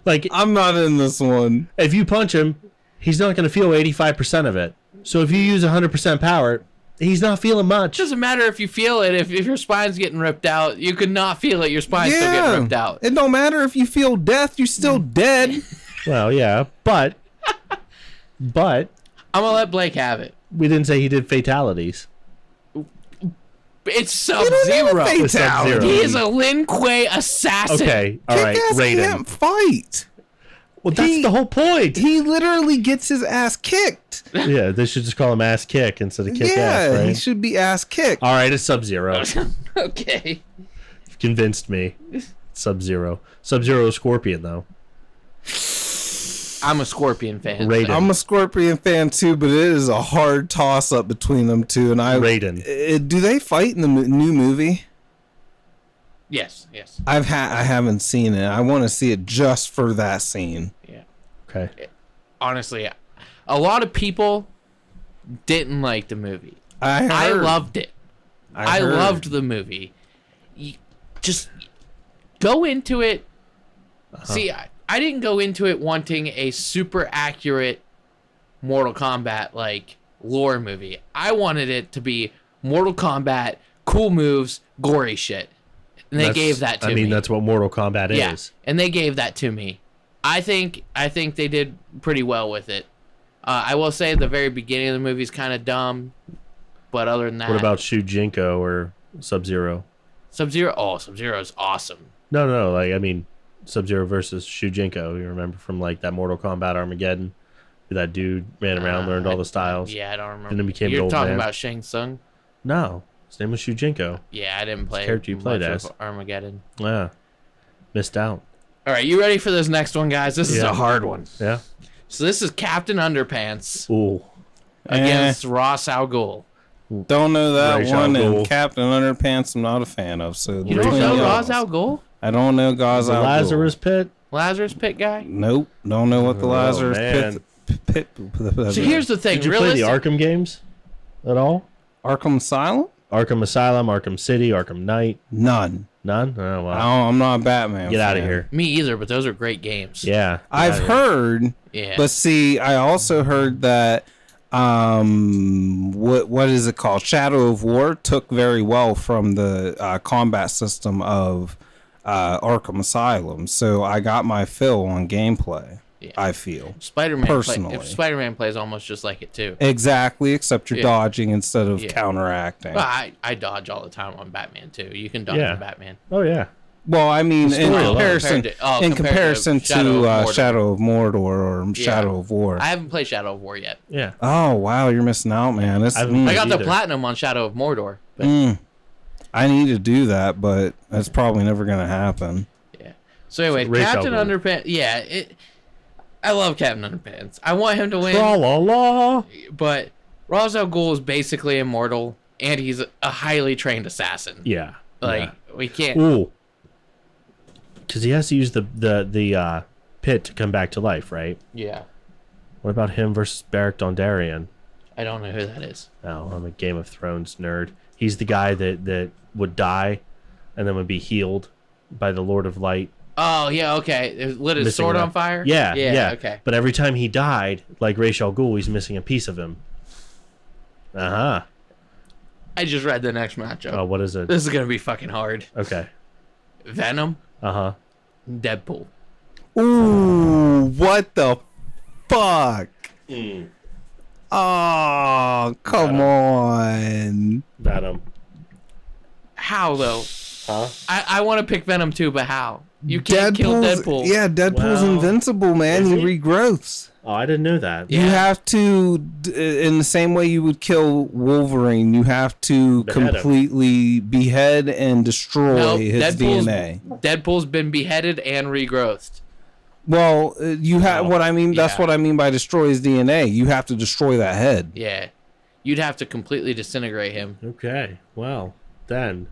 Like, I'm not in this one. if you punch him, he's not going to feel 85% of it. So if you use 100% power, he's not feeling much. It doesn't matter if you feel it. If your spine's getting ripped out, you could not feel it. Your spine's still getting ripped out. It don't matter if you feel death, you're still dead. Well, yeah, but I'm gonna let Blake have it. we didn't say he did fatalities. It's Sub-Zero. It's Sub-Zero. He is a Lin Kuei assassin. Okay, all right, Kick-Ass Raiden. can't fight. Well, that's the whole point. He literally gets his ass kicked. Yeah, they should just call him Ass Kick instead of Kick-Ass, Yeah, right? he should be ass kicked. All right, it's Sub-Zero. Okay. You've convinced me. Sub-Zero. Sub-Zero Scorpion, though. I'm a Scorpion fan. Raiden. I'm a Scorpion fan too, but it is a hard toss up between them two. And Raiden. Do they fight in the new movie? Yes. I haven't seen it. I want to see it just for that scene. Yeah. Okay. Honestly, a lot of people didn't like the movie. I loved it. I loved the movie. Just go into it. See, I didn't go into it wanting a super accurate Mortal Kombat like lore movie. I wanted it to be Mortal Kombat, cool moves, gory shit. And they gave that to me. I mean, that's what Mortal Kombat is. And they gave that to me. I think they did pretty well with it. I will say the very beginning of the movie is kind of dumb, but other than that, What about Shujinko or Sub-Zero? Sub-Zero? Oh, Sub-Zero is awesome. No, like, I mean, Sub-Zero versus Shujinko. You remember from, like, that Mortal Kombat Armageddon? Where that dude ran around, learned all the styles. Yeah, I don't remember. And then became an You're old talking man. about Shang Tsung? No, his name was Shujinko. Yeah, I didn't play character you played much as. of Armageddon. Yeah, missed out. All right, you ready for this next one, guys? This is a hard one. Yeah. So this is Captain Underpants Ooh. against Ra's al Ghul. Don't know that Ra's one, al Ghul. and Captain Underpants I'm not a fan of. So You don't between know y'all. Ra's al Ghul? I don't know Ra's The al Ghul. Lazarus Pit. Lazarus Pit guy? Nope, don't know what the Lazarus man. Pit. So here's the thing. Did you play the Realistic- Arkham games at all? Arkham Asylum? Arkham Asylum, Arkham City, Arkham Knight. None. None? Oh, wow. I'm not a Batman. Get out of fan. here. Me either, but those are great games. Yeah. get I've outta here. heard, Yeah. but see, I also heard that what is it called? Shadow of War took very well from the combat system of Arkham Asylum. So I got my fill on gameplay. Yeah. I feel Spider-Man personally. if Spider-Man plays almost just like it too. exactly, except you're Yeah. dodging instead of Yeah. counteracting. Well, I dodge all the time on Batman too. You can dodge Yeah. on Batman. Oh, yeah. Well, I mean, in story alone. comparison, Compared to in comparison Shadow of to Mordor. Shadow of Mordor or Yeah. Shadow of War. I haven't played Shadow of War yet. Yeah. Oh wow, you're missing out, man. It's, I haven't I got the either. platinum on Shadow of Mordor. But, I need to do that, but that's probably never gonna happen. yeah. So anyway, Ra's al Captain Ghul. Underpants. Yeah, I love Captain Underpants. I want him to win, La la la. but Ra's al Ghul is basically immortal. and he's a highly trained assassin. Yeah. Like, we can't... Ooh. Because he has to use the pit to come back to life, right? Yeah. What about him versus Beric Dondarrion? I don't know who that is. Oh, I'm a Game of Thrones nerd. He's the guy that would die and then would be healed by the Lord of Light. Oh, yeah, okay. It lit his sword on fire? Yeah. Okay. But every time he died, like Ra's al Ghul, he's missing a piece of him. Uh-huh. I just read the next matchup. Oh, what is it? This is going to be fucking hard. Okay. Venom, Uh-huh. Deadpool. Ooh, what the fuck? Oh, come on. Venom. How, though? Huh? I want to pick Venom, too, but how? You can't kill Deadpool. Yeah, Deadpool's Well, invincible, man. is He he? regrowths. Oh, I didn't know that. Yeah. You have to, in the same way you would kill Wolverine, you have to Behead him. completely behead and destroy Nope, his DNA. Deadpool's been beheaded and regrowthed. Well, you have Oh, what I mean. That's yeah. what I mean by destroy his DNA. You have to destroy that head. Yeah. You'd have to completely disintegrate him. Okay. Well, then.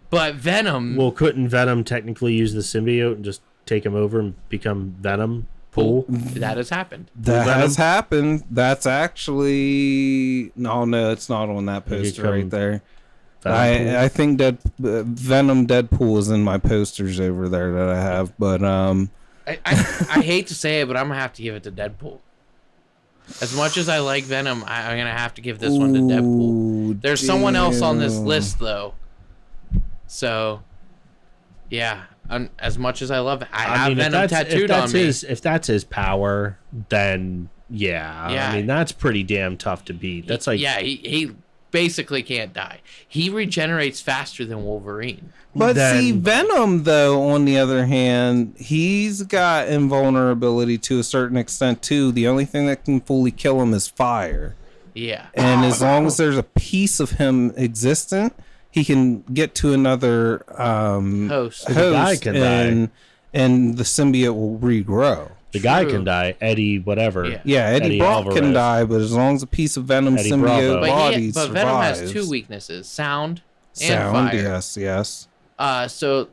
But Venom... Well, couldn't Venom technically use the symbiote and just take him over and become Venom Pool? that has happened. That Venom- has happened. That's actually no, it's not on that Maybe poster come right there. Venom Pool? I think that Venom Deadpool is in my posters over there that I have, but I hate to say it, but I'm going to have to give it to Deadpool. As much as I like Venom, I'm going to have to give this one to Deadpool. Ooh, There's someone else on this damn. list, though. So, yeah. As much as I love it, I have Venom tattooed on me. If that's his power, then yeah. Yeah. I mean, that's pretty damn tough to beat. That's like Yeah, he basically can't die. He regenerates faster than Wolverine. But see, Then- Venom, though, on the other hand, he's got invulnerability to a certain extent, too. The only thing that can fully kill him is fire. Yeah. And as long as there's a piece of him existent, he can get to another Host. guy can and the symbiote will regrow. the guy True. can die. Eddie, whatever. Yeah. Yeah, Eddie Brock can Alvarez. die, but as long as a piece of Venom Eddie symbiote Bravo. body But Venom survives. has two weaknesses: sound and Sound, fire. yes. So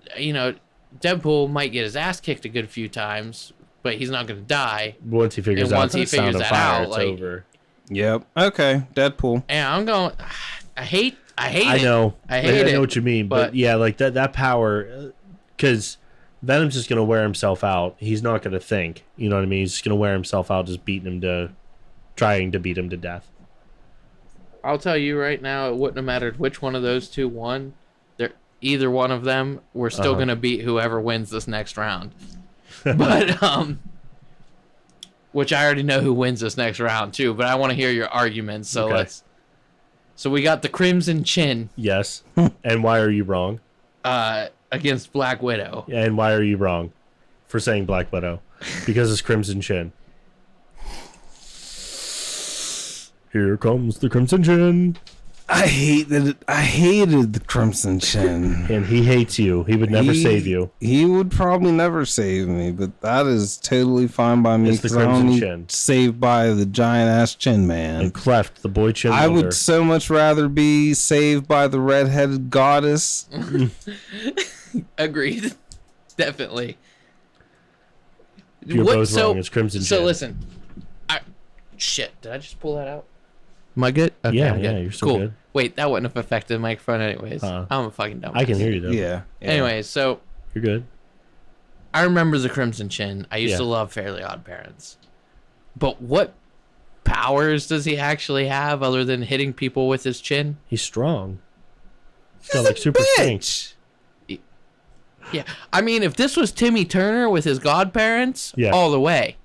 Deadpool might get his ass kicked a good few times, but he's not going to die. Once he figures And out once he the sound figures of that fire, out, it's like- over. Yep. Okay, Deadpool. And I'm going. I hate it. I know. I hate I it. know what you mean, but but- yeah, like that power, because Venom's just gonna wear himself out. He's not gonna think. You know what I mean? He's just gonna wear himself out, just trying to beat him to death. I'll tell you right now, it wouldn't have mattered which one of those two won. Either one of them, we're still going to beat whoever wins this next round. But which I already know who wins this next round too. But I want to hear your arguments. So Okay. So we got the Crimson Chin Yes. And why are you wrong? against Black Widow. And why are you wrong for saying Black Widow? Because it's Crimson Chin. Here comes the Crimson Chin. I hated the Crimson Chin. And he hates you. He would never save you. He would probably never save me, but that is totally fine by me. It's the 'cause I Crimson don't need Chin. saved by the giant ass Chin Man. And Cleft, the boy Chin I builder. would so much rather be saved by the redheaded goddess. Agreed. Definitely. You're both wrong. It's Crimson So Chin. listen. Shit. Did I just pull that out? Am I good? Okay, Yeah, I'm yeah, good. you're still cool. good. Wait, that wouldn't have affected the microphone anyways. I'm a fucking dumb. I can hear you though. Yeah. Anyways, so You're good. I remember the Crimson Chin. I used Yeah. to love Fairly Odd Parents. But what powers does he actually have other than hitting people with his chin? He's strong. He's got like super strength. Yeah. I mean, if this was Timmy Turner with his godparents, Yeah. all the way.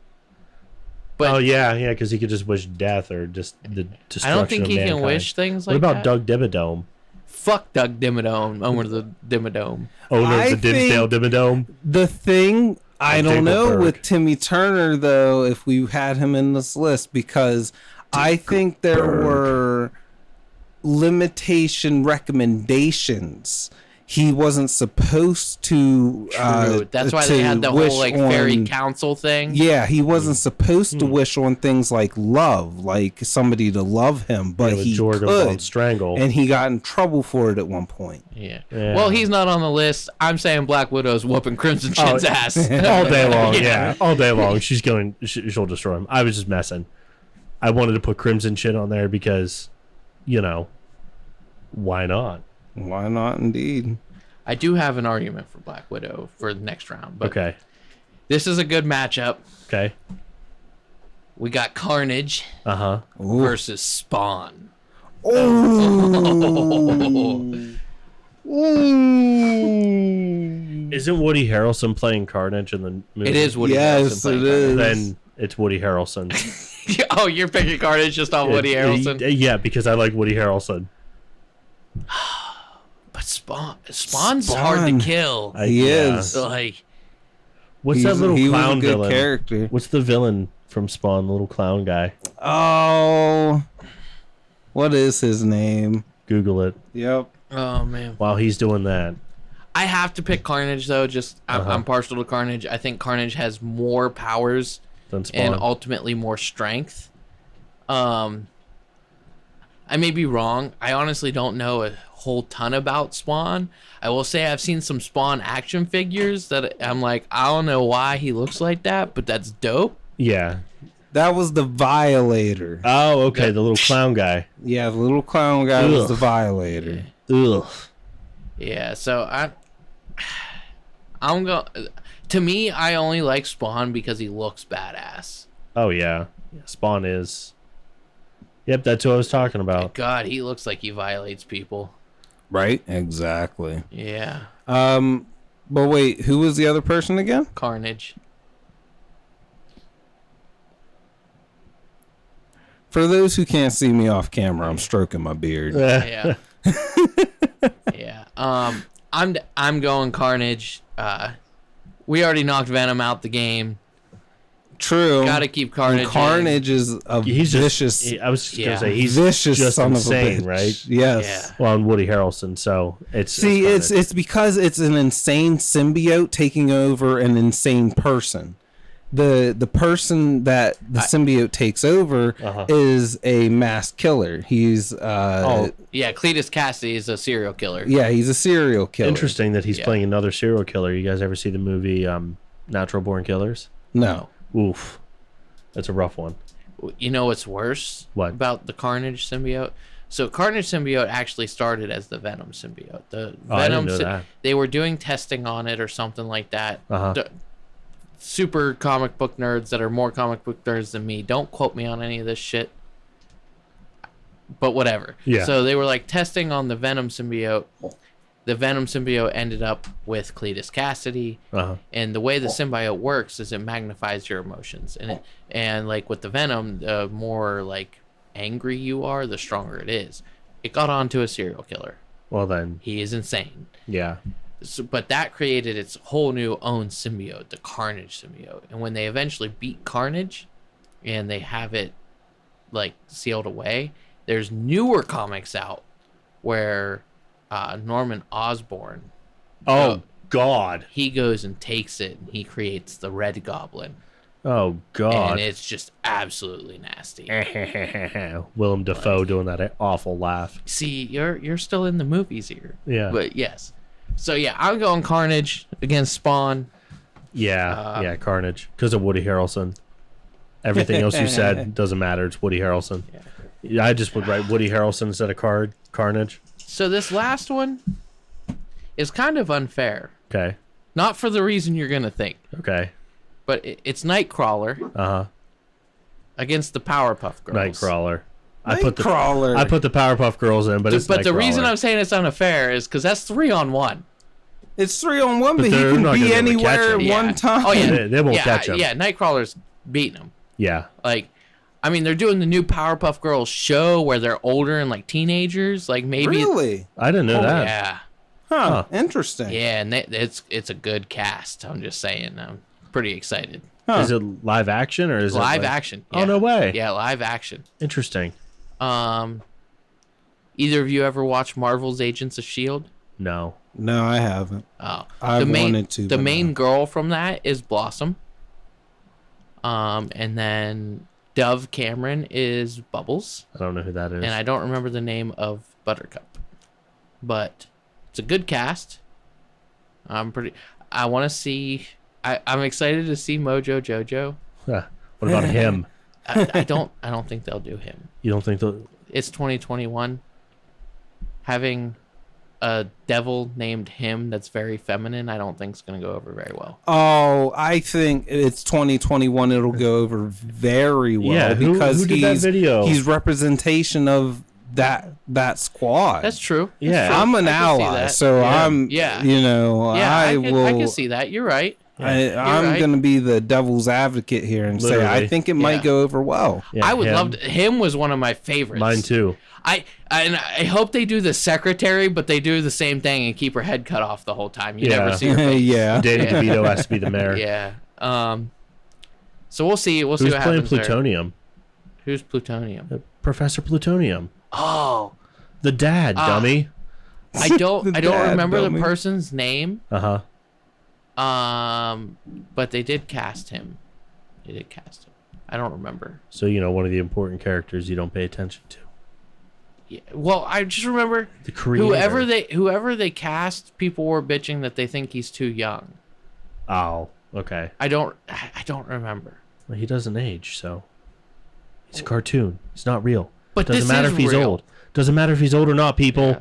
But Oh yeah, because he could just wish death or just the destruction. I don't think of he mankind. can wish things What like about that. Doug Dimmadome, Fuck Doug Dimmadome, owner of the Dimmadome. owner I of the Dimmsdale think- Dimmadome? The thing I Or don't know Dapleberg. with Timmy Turner though, if we had him in this list, because I think there were limitation recommendations he wasn't supposed to. True. That's why they had the whole like fairy council thing. Yeah, he wasn't supposed to wish on things like love, like somebody to love him, but he could strangle, and he got in trouble for it at one point. Yeah. Well, he's not on the list. I'm saying Black Widow's whooping Crimson Chin's ass all day long. Yeah, all day long. She'll destroy him. I was just messing. I wanted to put Crimson Chin on there because, why not? Why not, indeed? I do have an argument for Black Widow for the next round. But okay. This is a good matchup. Okay. We got Carnage versus Spawn. Isn't Woody Harrelson playing Carnage in the movie? It is Woody Harrelson playing Carnage. Then it's Woody Harrelson. Oh, you're picking Carnage just on Woody Harrelson? Yeah, because I like Woody Harrelson. But Spawn's hard to kill. He is. Like, what's that little clown he was a good villain? Character. What's the villain from Spawn, the little clown guy? Oh, what is his name? Google it. Yep. Oh man. While he's doing that, I have to pick Carnage though. I'm partial to Carnage. I think Carnage has more powers than Spawn, and ultimately more strength. I may be wrong. I honestly don't know a whole ton about Spawn. I will say I've seen some Spawn action figures that I'm like, I don't know why he looks like that, but that's dope. Yeah. That was the Violator. Oh, okay, the little clown guy. Yeah, the little clown guy was the Violator. Ugh. Yeah, so I'm going. To me, I only like Spawn because he looks badass. Oh yeah, Spawn is. Yep, that's what I was talking about. God, he looks like he violates people. Right? Exactly. Yeah. But wait, who was the other person again? Carnage. For those who can't see me off camera, I'm stroking my beard. Yeah. Yeah. I'm going Carnage. We already knocked Venom out the game. True. Got to keep Carnage. And Carnage is a vicious. I was just gonna say he's vicious just son insane, of a bitch. right? Yes. Yeah. Well, on Woody Harrelson, so it's it's because it's an insane symbiote taking over an insane person. The person that the symbiote takes over is a mass killer. He's yeah, Cletus Cassidy is a serial killer. Yeah, he's a serial killer. Interesting that he's playing another serial killer. You guys ever see the movie Natural Born Killers? No. Oof, that's a rough one. You know what's worse? What about the Carnage symbiote? So Carnage symbiote actually started as the Venom symbiote. The Venom, I didn't know that. They were doing testing on it or something like that. Super comic book nerds that are more comic book nerds than me, don't quote me on any of this shit. But whatever. Yeah. So they were like testing on the Venom symbiote. The Venom symbiote ended up with Cletus Cassidy, and the way the symbiote works is it magnifies your emotions, and like with the Venom, the more like angry you are, the stronger it is. It got onto a serial killer. Well then, he is insane. Yeah. So, but that created its whole new own symbiote, the Carnage symbiote, and when they eventually beat Carnage, and they have it like sealed away, there's newer comics out where Norman Osborn. God. He goes and takes it and he creates the Red Goblin. Oh God. And it's just absolutely nasty. Willem Dafoe doing that awful laugh. See, you're still in the movies here. Yeah. But yes. So yeah, I'm going Carnage against Spawn. Yeah, Carnage because of Woody Harrelson. Everything else you said doesn't matter. It's Woody Harrelson. Yeah, I just would write Woody Harrelson instead of Carnage. So this last one is kind of unfair. Okay. Not for the reason you're gonna think. Okay. But it's Nightcrawler. Against the Powerpuff Girls. Nightcrawler. I put the Powerpuff Girls in, but it's But the Nightcrawler. reason I'm saying it's unfair is because that's 3-on-1. It's 3-on-1, but he can be anywhere at one time. Oh yeah, they won't catch him. Yeah, Nightcrawler's beating him. Yeah. Like, I mean, they're doing the new Powerpuff Girls show where they're older and like teenagers. Like maybe. Really? I didn't know that. Yeah. Huh. Interesting. Yeah, and it's a good cast. I'm just saying. I'm pretty excited. Huh. Is it live action or is live it action? Yeah. Oh no way! Yeah, live action. Interesting. Either of you ever watch Marvel's Agents of S.H.I.E.L.D.? No. No, I haven't. Oh, I wanted to. The main girl from that is Blossom. And then Dove Cameron is Bubbles. I don't know who that is. And I don't remember the name of Buttercup. But it's a good cast. I want to see. I'm excited to see Mojo Jojo. What about him? I don't think they'll do him. You don't think they'll? It's 2021. Having a devil named him that's very feminine, I don't think is going to go over very well. Oh, I think it's 2021. It'll go over very well. Yeah, because who did that video? He's representation of that squad. That's true. Yeah. That's true. I'm an ally, so Yeah. I'm. Yeah. You know, I can see that. You're right. I'm right. going to be the devil's advocate here and say I think it might go over well. Yeah, I would love to. Him was one of my favorites. Mine too. I hope they do the secretary, but they do the same thing and keep her head cut off the whole time. You never see her face. Yeah. Danny DeVito has to be the mayor. Yeah. So we'll see. We'll see Who's what playing happens there. Plutonium? Who's Plutonium? Professor Plutonium. Oh, The dad, dummy. I don't remember dummy. the person's name. Uh-huh. But they did cast him. I don't remember. So, one of the important characters you don't pay attention to. Yeah. Well, I just remember The creator. whoever they cast, people were bitching that they think he's too young. Oh, okay. I don't remember. Well, he doesn't age, so. He's a cartoon. He's not real. But Doesn't this matter is if he's real. old. Doesn't matter if he's old or not, people. Yeah.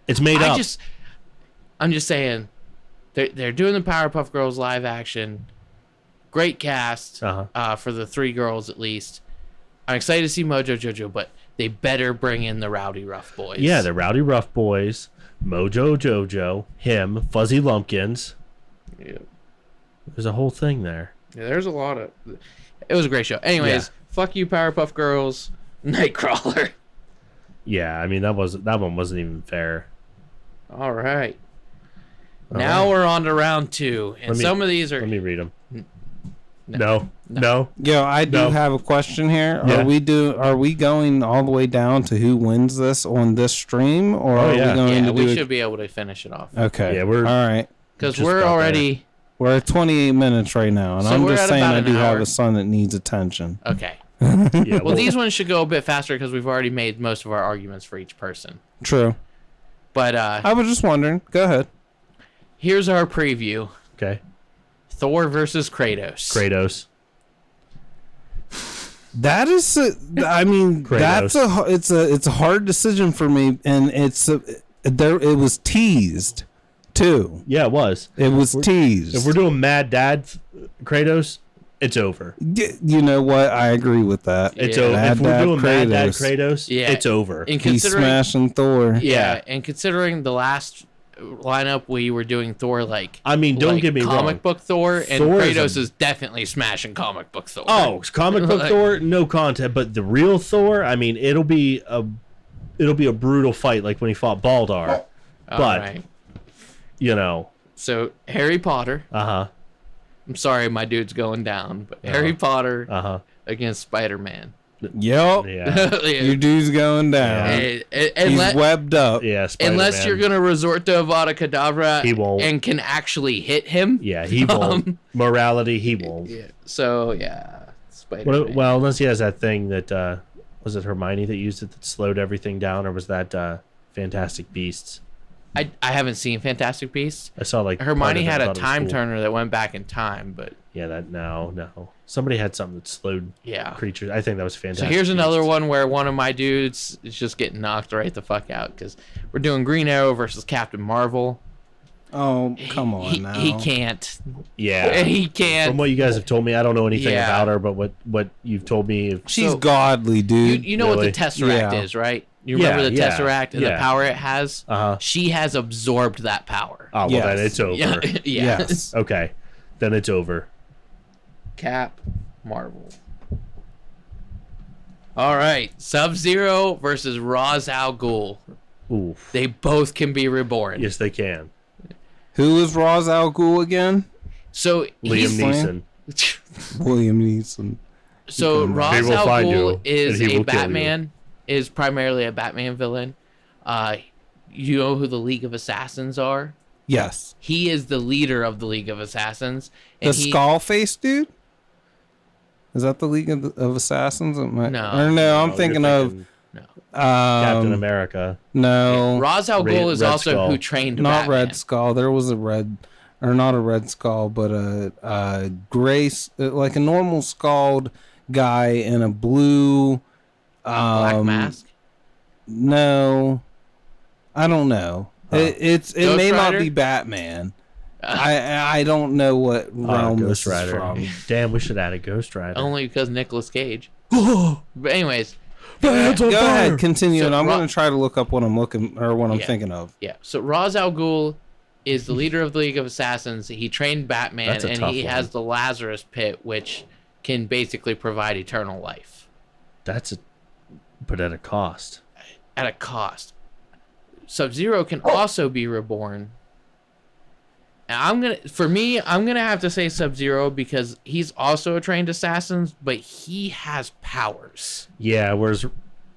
It's made up. I'm just saying, they're doing the Powerpuff Girls live action. Great cast for the 3 girls at least. I'm excited to see Mojo Jojo, but they better bring in the Rowdy Rough Boys. Yeah, the Rowdy Rough Boys, Mojo Jojo, him, Fuzzy Lumpkins. Yeah. There's a whole thing there. Yeah, there's a lot of. It was a great show. Anyways, fuck you, Powerpuff Girls, Nightcrawler. Yeah, I mean that one wasn't even fair. All right. Now we're on to round 2, and some of these are. Let me read them. No. No. Yo, I do have a question here. Yeah. Are we going all the way down to who wins this on this stream, or are we going to do we it? should be able to finish it off. Okay. Yeah, we're all right. Because just we're about already. We're at 28 minutes right now, and So I'm we're just at saying about I an do have hour. a son that needs attention. Okay. Yeah, Well, these ones should go a bit faster because we've already made most of our arguments for each person. True. But I was just wondering. Go ahead. here's our preview. Okay. Thor versus Kratos. Kratos. That is, I mean, Kratos. it's a hard decision for me, and it was teased too. Yeah, it was. It was teased. If we're doing Mad Dad Kratos, it's over. You know what? I agree with that. It's Yeah. over. Mad If we're Dad doing Mad Dad Kratos. Kratos, Yeah. it's over. And He's considering, smashing Thor. yeah, and considering the last lineup we were doing Thor like, I mean, don't get me wrong. comic book Thor, and Thor Kratos is definitely smashing comic book Thor. Oh, comic book Like- Thor, no content, but the real Thor, I mean, it'll be a brutal fight like when he fought Baldar. All but right. you know, So Harry Potter. uh-huh. I'm sorry, my dude's going down, but Harry Potter Uh-huh. against Spider-Man. Yep. Yeah. Your dude's going down. He's webbed up. Yeah, Spider-Man. Unless you're gonna resort to Avada Kedavra He won't. and can actually hit him. Yeah, he won't. Morality, he won't. Yeah. So yeah, Spider-Man. Well, unless he has that thing that was it Hermione that used it that slowed everything down, or was that Fantastic Beasts? I haven't seen Fantastic Beasts. I saw like Hermione had part a of it, I thought it was time cool. turner that went back in time, but Yeah, no. Somebody had something that slowed yeah. creatures. I think that was So Fantastic. here's another Beasts. one where one of my dudes is just getting knocked right the fuck out because we're doing Green Arrow versus Captain Marvel. Oh, come on now. He can't. Yeah. He can't. From what you guys have told me, I don't know anything Yeah. about her, but what you've told me, She's So- godly, dude. You know what the Really? Tesseract Yeah. is, right? You remember the Yeah, Tesseract and the yeah. power it has? uh-huh. She has absorbed that power. Oh, well, Yes. then it's over. Yeah. yeah. Yes. Okay, then it's over. Cap, Marvel. All right. Sub-Zero versus Ra's al Ghul. Oof. They both can be reborn. Yes, they can. Who is Ra's al Ghul again? So Liam he's Neeson. William Neeson. So He Ra's will al find you, Ghul is and he a will kill you. Batman. Is primarily a Batman villain. You know who the League of Assassins are? Yes. He is the leader of the League of Assassins. The skull face dude? Is that the League of Assassins? No, I'm thinking of Captain America. No. Ra's al Ghul is also Skull. who trained Not Batman. Red Skull. There was a red, or not a Red Skull, but a gray, like a normal skulled guy in a blue. Black mask? No, I don't know. It may not be Batman. I don't know what realm Ghost this Rider. is from. Damn, we should add a Ghost Rider. Only because Nicolas Cage. But anyways, Go ahead, continue, So and I'm going to try to look up what I'm thinking of. yeah. So Ra's al Ghul is the leader of the League of Assassins. He trained Batman, That's a and tough he one. has the Lazarus Pit, which can basically provide eternal life But at a cost. at a cost. Sub-Zero can also be reborn. And I'm gonna have to say Sub-Zero because he's also a trained assassin, but he has powers. Yeah, whereas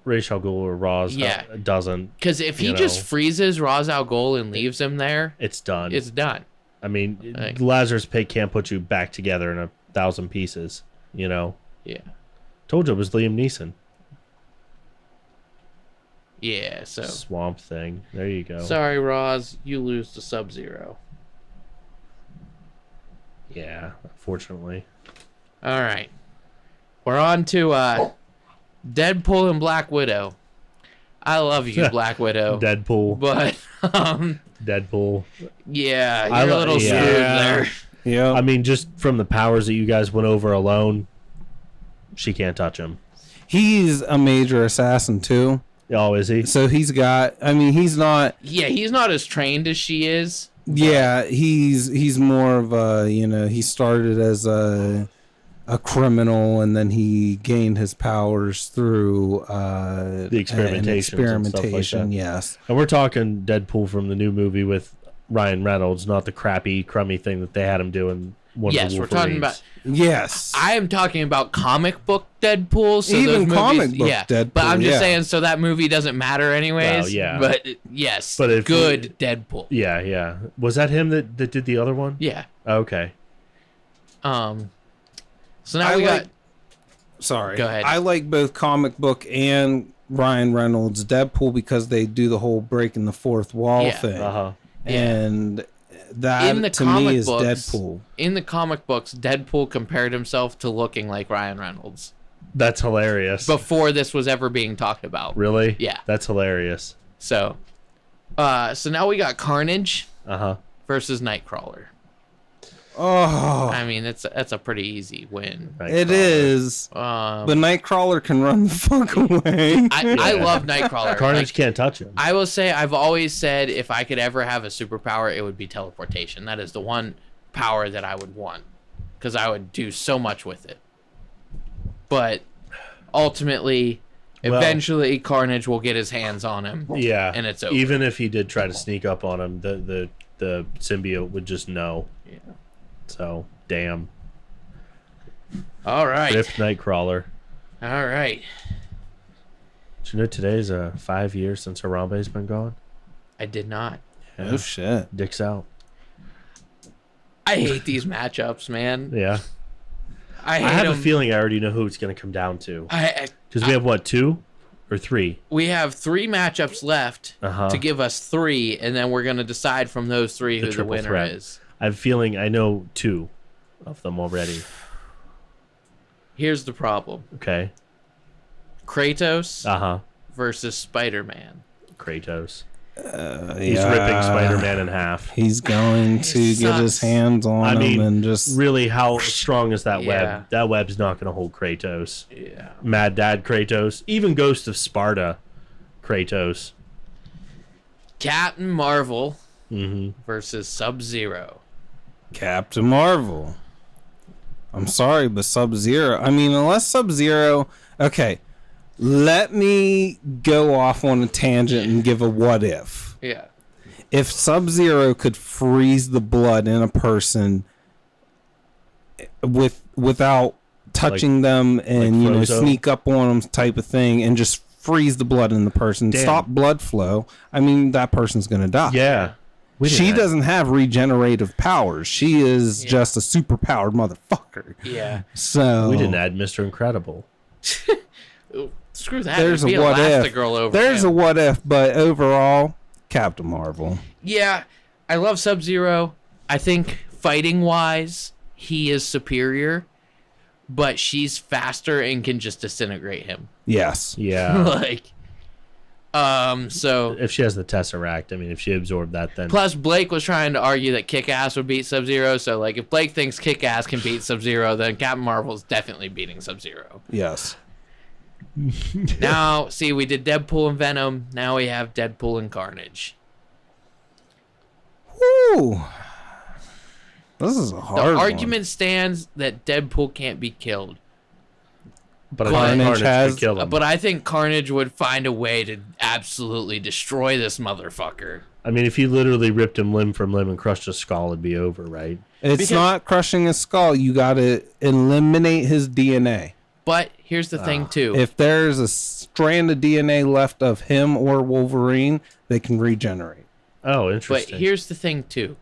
Ra's al Ghul or Ra's doesn't. Because if he just freezes Ra's al Ghul and leaves him there, It's done. it's done. I mean, Lazarus Pit can't put you back together in 1,000 pieces, you know? Yeah. Told you it was Liam Neeson. Yeah, so. Swamp Thing. There you go. Sorry, Roz, you lose to Sub-Zero. Yeah, unfortunately. All right. We're on to Deadpool and Black Widow. I love you, Black Widow. Deadpool. But, Deadpool. yeah, you're a little screwed there. Yeah. I mean, just from the powers that you guys went over alone, she can't touch him. He's a major assassin, too. Oh, is he? So he's got, I mean, he's not. Yeah, he's not as trained as she is. Yeah, he's more of a, he started as a criminal, and then he gained his powers through The experimentation. Yes. And we're talking Deadpool from the new movie with Ryan Reynolds, not the crappy, crummy thing that they had him do in one Yes, of the we're talking about. Yes. I am talking about comic book Deadpool. So Even those movies, comic book Deadpool, But I'm just yeah. saying, so that movie doesn't matter anyways. Well, yeah. But yes, But if good Deadpool. Yeah, yeah. Was that him that did the other one? Yeah. Okay. So now we got. Sorry. Go ahead. I like both comic book and Ryan Reynolds Deadpool because they do the whole breaking the fourth wall thing. Uh-huh. And that to me is Deadpool. In the comic books, Deadpool compared himself to looking like Ryan Reynolds That's hilarious. before this was ever being talked about. Really? Yeah. That's hilarious. So now we got Carnage Uh-huh. versus Nightcrawler. Oh, I mean, that's a pretty easy win. it is. But Nightcrawler can run the fuck away. I love Nightcrawler. Carnage Like, can't touch him. I will say, I've always said if I could ever have a superpower, it would be teleportation. That is the one power that I would want because I would do so much with it. But ultimately, eventually, Carnage will get his hands on him. Yeah. And it's over. Even if he did try to sneak up on him, the symbiote would just know. Yeah. So, damn. All right. Rip Nightcrawler. All right. Did you know today's 5 years since Harambe's been gone? I did not. Yeah. Oh shit. Dick's out. I hate these matchups, man. Yeah. I have hate a feeling I already know who it's going to come down to. Because we have, what, 2 or 3? We have 3 matchups left to give us 3, and then we're going to decide from those 3 who the winner is. I have a feeling I know 2 of them already. Here's the problem. Okay. Kratos versus Spider-Man. Kratos. He's ripping Spider-Man in half. He's going to get his hands on him and just... Really, how strong is that web? That web's not going to hold Kratos. Yeah. Mad Dad Kratos. Even Ghost of Sparta Kratos. Captain Marvel versus Sub-Zero. Captain Marvel. I'm sorry, but Sub-Zero... I mean, unless Sub-Zero... Okay, let me go off on a tangent and give a what if. Yeah. If Sub-Zero could freeze the blood in a person without touching them and, like sneak up on them type of thing and just freeze the blood in the person, stop blood flow, I mean, that person's going to die. Yeah. She doesn't have regenerative powers. She is just a super powered motherfucker. Yeah. So we didn't add Mr. Incredible. Screw that. There's a what if. There's a what if, but overall, Captain Marvel. Yeah, I love Sub-Zero. I think fighting wise, he is superior, but she's faster and can just disintegrate him. Yes. Yeah. Like, so if she has the Tesseract, I mean, if she absorbed that, then plus Blake was trying to argue that Kick-Ass would beat Sub-Zero. So like, if Blake thinks Kick-Ass can beat Sub-Zero, then Captain Marvel's definitely beating Sub-Zero. Yes. Now, see, we did Deadpool and Venom. Now we have Deadpool and Carnage. Woo! This is a hard The argument stands that Deadpool can't be killed. but Carnage could kill him. But I think Carnage would find a way to absolutely destroy this motherfucker. I mean, if he literally ripped him limb from limb and crushed his skull, it'd be over, right? It's not crushing his skull. You got to eliminate his DNA. But here's the thing, too. If there's a strand of DNA left of him or Wolverine, they can regenerate. Oh, interesting. But here's the thing, too.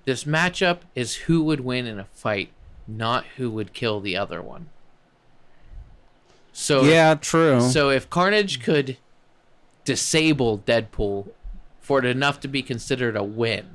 This matchup is who would win in a fight, not who would kill the other one. So yeah, true. So if Carnage could disable Deadpool for it enough to be considered a win,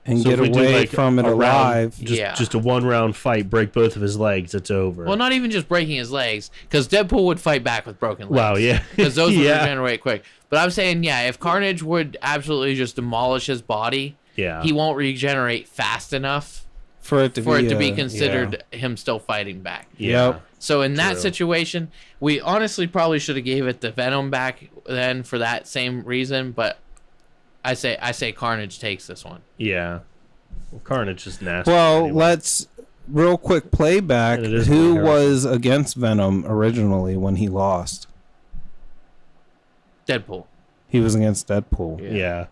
and get away from it alive. Just a 1-round fight, break both of his legs, it's over. Well, not even just breaking his legs, because Deadpool would fight back with broken legs. Wow, yeah. Because those would regenerate quick. But I'm saying, yeah, if Carnage would absolutely just demolish his body, he won't regenerate fast enough for it to be considered him still fighting back. Yep. So in that situation, we honestly probably should have gave it the Venom back then for that same reason, but I say Carnage takes this one. Yeah. Well, Carnage is nasty. Well, anyway. let's real quick playback. Who was against Venom originally when he lost? Deadpool. He was against Deadpool. Yeah.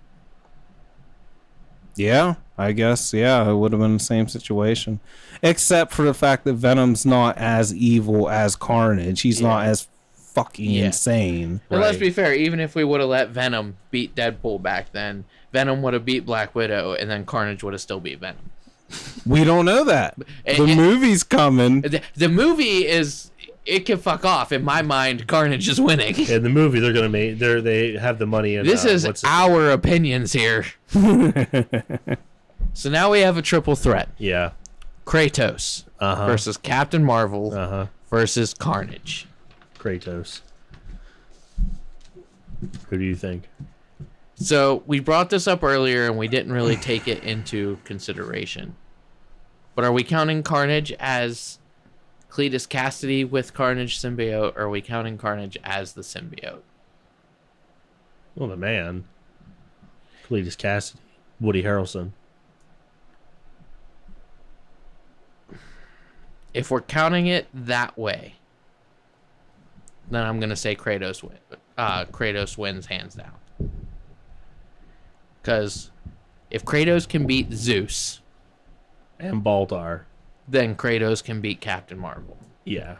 Yeah, I guess. Yeah, it would have been the same situation. Except for the fact that Venom's not as evil as Carnage. He's not as fucking insane. But let's be fair, even if we would have let Venom beat Deadpool back then, Venom would have beat Black Widow, and then Carnage would have still beat Venom. We don't know that. The movie's coming. The movie is... It can fuck off. In my mind, Carnage is winning. In the movie, they're gonna make. They have the money. In, this is our opinions here. So now we have a triple threat. Yeah. Kratos versus Captain Marvel versus Carnage. Kratos. Who do you think? So we brought this up earlier, and we didn't really take it into consideration. But are we counting Carnage as Cletus Cassidy with Carnage symbiote, or are we counting Carnage as the symbiote? Well, the man. Cletus Cassidy. Woody Harrelson. If we're counting it that way, then I'm going to say Kratos wins hands down. Because if Kratos can beat Zeus... And Baltar. Then Kratos can beat Captain Marvel. Yeah.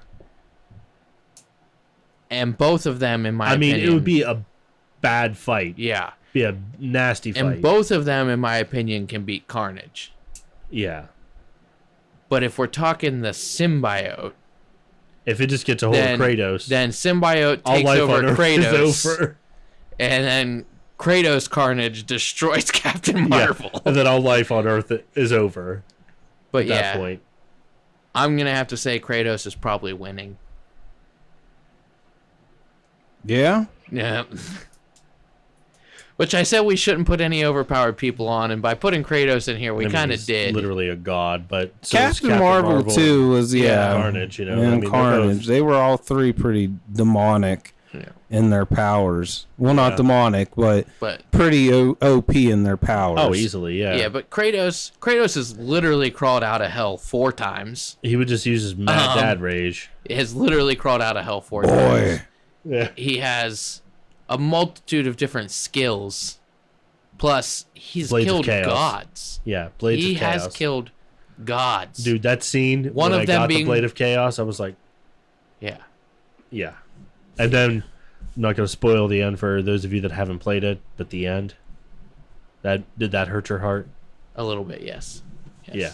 And both of them, in my opinion... it would be a bad fight. Yeah. Be a nasty fight. And both of them, in my opinion, can beat Carnage. Yeah. But if we're talking the symbiote... If it just gets a hold of Kratos... Then symbiote takes over Kratos. And then Kratos Carnage destroys Captain Marvel. Yeah. And then all life on Earth is over. But at that point. I'm going to have to say Kratos is probably winning. Yeah? Yeah. Which I said we shouldn't put any overpowered people on, and by putting Kratos in here, we kind of did. Literally a god, but so Captain Marvel too was Carnage, and Carnage. They were all three pretty demonic in their powers. Well, not demonic, but pretty OP in their powers. Oh, easily, yeah. Yeah, but Kratos has literally crawled out of hell 4 times. He would just use his mad dad rage. Has literally crawled out of hell 4 times. Yeah. He has a multitude of different skills. Plus, he's killed gods. Yeah, Blades of Chaos. He has killed gods. Dude, that scene, one of them being the Blade of Chaos, I was like... Yeah. Yeah. And then, I'm not going to spoil the end for those of you that haven't played it, but the end, Did that hurt your heart? A little bit, yes. Yeah.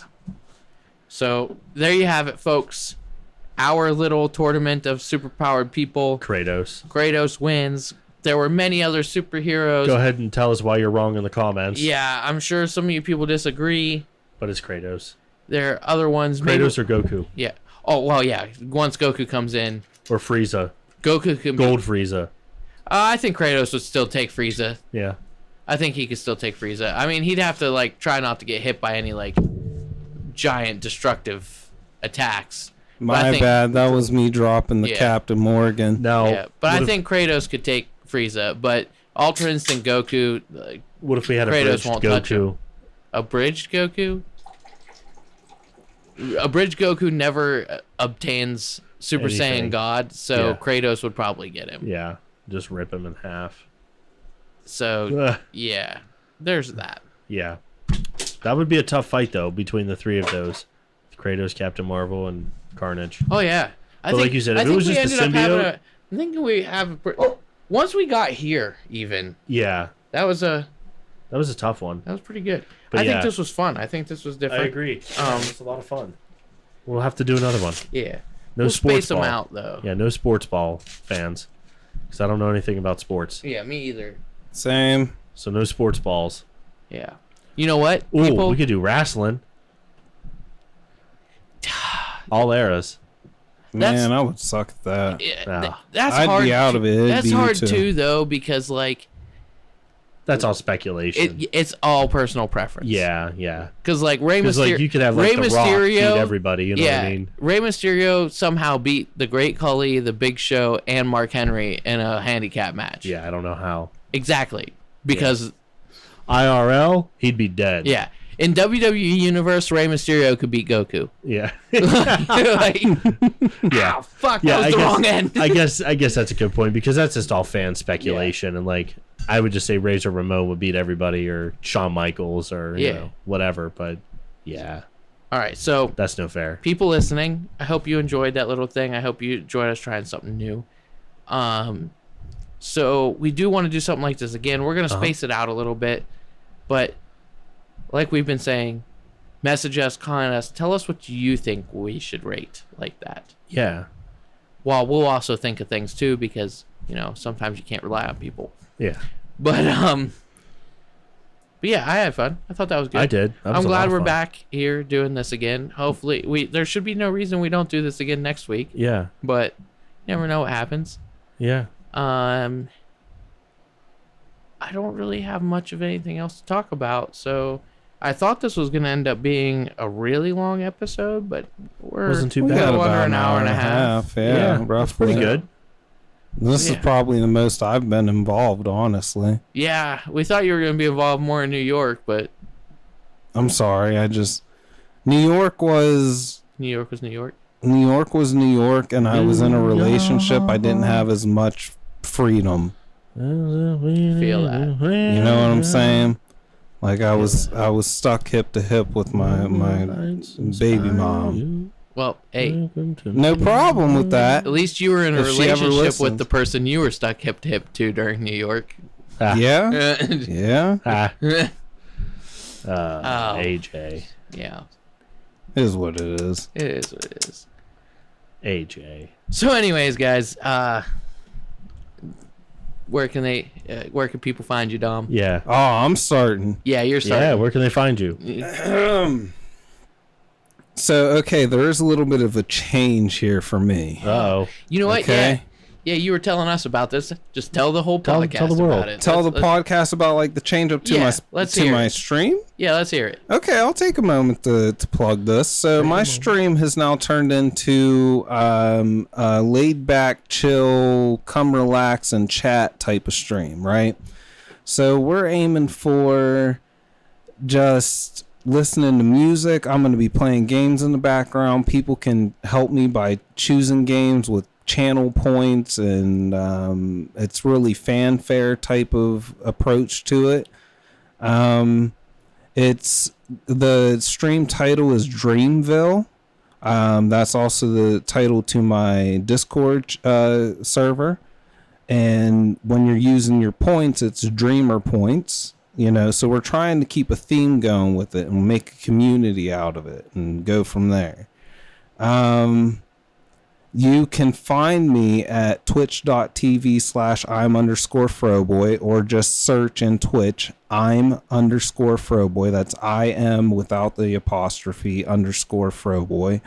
So there you have it, folks. Our little tournament of superpowered people. Kratos wins. There were many other superheroes. Go ahead and tell us why you're wrong in the comments. Yeah, I'm sure some of you people disagree. But it's Kratos. There are other ones. Kratos or Goku? Yeah. Oh, well, yeah. Once Goku comes in. Or Frieza. Goku can Gold Frieza. I think Kratos would still take Frieza. Yeah. I think he could still take Frieza. I mean, he'd have to, like, try not to get hit by any, like, giant destructive attacks. My bad. That was me dropping the Captain Morgan. No. Yeah, but I think Kratos could take Frieza, but Ultra Instinct Goku, like, what if we had Kratos a bridged Goku? A bridged Goku? A bridged Goku never obtains Super Saiyan God, so Kratos would probably get him. Yeah, just rip him in half. So, yeah, there's that. Yeah. That would be a tough fight, though, between the three of those. Kratos, Captain Marvel, and Carnage. Oh, yeah. But like you said, if it was just a symbiote... I think we have... Once we got here, even... Yeah. That was a tough one. That was pretty good. But I think this was fun. I think this was different. I agree. It's a lot of fun. We'll have to do another one. Yeah. No sports space ball. them out, though. Yeah, no sports ball fans. Because I don't know anything about sports. Yeah, me either. Same. So no sports balls. Yeah. You know what? Ooh, we could do wrestling. All eras. Man, I would suck at that. That's I'd hard. Be out of it. That's hard too, though, because like that's all speculation. It's all personal preference. Yeah. Because like Rey Mysterio, like you could have like The Rock beat everybody. You know what I mean? Rey Mysterio somehow beat the Great Khali, the Big Show, and Mark Henry in a handicap match. Yeah, I don't know how. Exactly, because IRL, he'd be dead. Yeah. In WWE Universe, Rey Mysterio could beat Goku. Yeah. Yeah. Fuck, that was the wrong end. I guess that's a good point because that's just all fan speculation. And like, I would just say Razor Ramon would beat everybody or Shawn Michaels or, you know, whatever. But yeah. All right. So that's no fair. People listening, I hope you enjoyed that little thing. I hope you enjoyed us trying something new. So we do want to do something like this again. We're going to space it out a little bit, but like we've been saying, message us, comment us, tell us what you think we should rate like that. Yeah. Well, we'll also think of things too because, you know, sometimes you can't rely on people. Yeah. But yeah, I had fun. I thought that was good. I did. I'm glad we're back here doing this again. Hopefully, there should be no reason we don't do this again next week. Yeah. But you never know what happens. Yeah. I don't really have much of anything else to talk about, so I thought this was going to end up being a really long episode, but wasn't too bad. bad. About an hour and a half. Yeah, roughly. Pretty good. This is probably the most I've been involved, honestly. Yeah, we thought you were going to be involved more in New York, but I'm sorry. New York was New York, and I was in a relationship. I didn't have as much freedom. Feel that. You know what I'm saying? Like I was stuck hip to hip with my baby mom. Well, hey, no problem with that. At least you were in a relationship with the person you were stuck hip to hip to during New York. Yeah. Yeah. AJ. Yeah. It is what it is. It is what it is. AJ. So, anyways, guys, where can people find you, Dom? Yeah. Oh, I'm starting. Yeah, you're starting. Yeah, where can they find you? So, okay, there is a little bit of a change here for me. Uh-oh. You know what? Okay. Yeah, you were telling us about this. Just tell the whole podcast tell the world. about it. Tell the podcast about like the change up to my stream? Yeah, let's hear it. Okay, I'll take a moment to plug this. So my stream has now turned into a laid back, chill, come relax and chat type of stream, right? So we're aiming for just listening to music. I'm going to be playing games in the background. People can help me by choosing games with channel points, and it's really fanfare type of approach to it. It's the stream title is Dreamville. That's also the title to my Discord server, and when you're using your points, it's Dreamer points. you know, so we're trying to keep a theme going with it and make a community out of it and go from there. You can find me at twitch.tv/I'm_Froboy, or just search in Twitch I'm_Froboy. That's IM without the apostrophe _Froboy.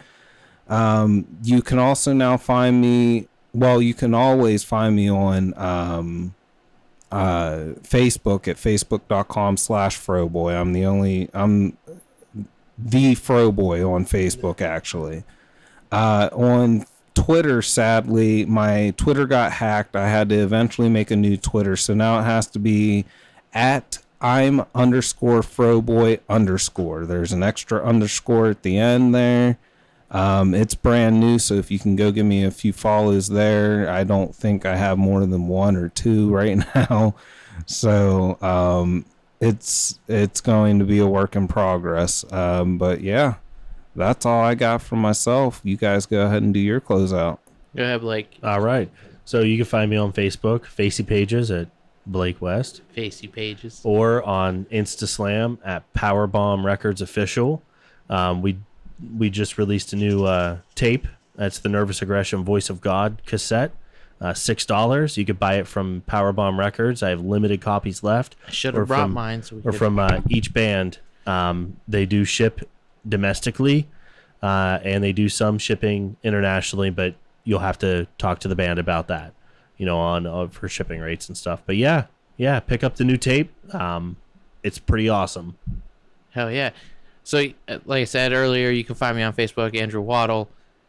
You can also now find me, well, you can always find me on Facebook at facebook.com/Froboy. I'm the Froboy on Facebook, actually. On Twitter, sadly, my Twitter got hacked. I had to eventually make a new Twitter, so now it has to be at I'm_Froboy_. There's an extra underscore at the end there. It's brand new, so if you can go give me a few follows there. I don't think I have more than 1 or 2 right now, so it's going to be a work in progress. But yeah, that's all I got for myself. You guys go ahead and do your closeout. Go ahead, Blake. All right. So you can find me on Facebook, Facey Pages at Blake West. Facey Pages. Or on Instaslam at Powerbomb Records Official. We just released a new tape. That's the Nervous Aggression Voice of God cassette. $6. You could buy it from Powerbomb Records. I have limited copies left. I should have brought mine. From each band. They do ship domestically, and they do some shipping internationally, but you'll have to talk to the band about that, you know, on for shipping rates and stuff. But yeah, pick up the new tape. It's pretty awesome. Hell yeah. So, like I said earlier, you can find me on Facebook, Andrew Waddle.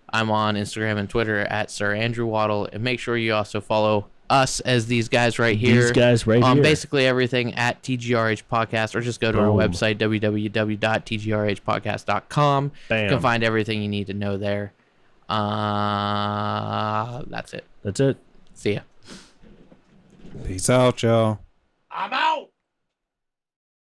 I'm on Instagram and Twitter at Sir Andrew Waddle. And make sure you also follow us as these guys right here. These guys right here. Basically everything at TGRH Podcast, or just go to our website, www.tgrhpodcast.com. Bam. You can find everything you need to know there. That's it. That's it. See ya. Peace out, y'all. I'm out.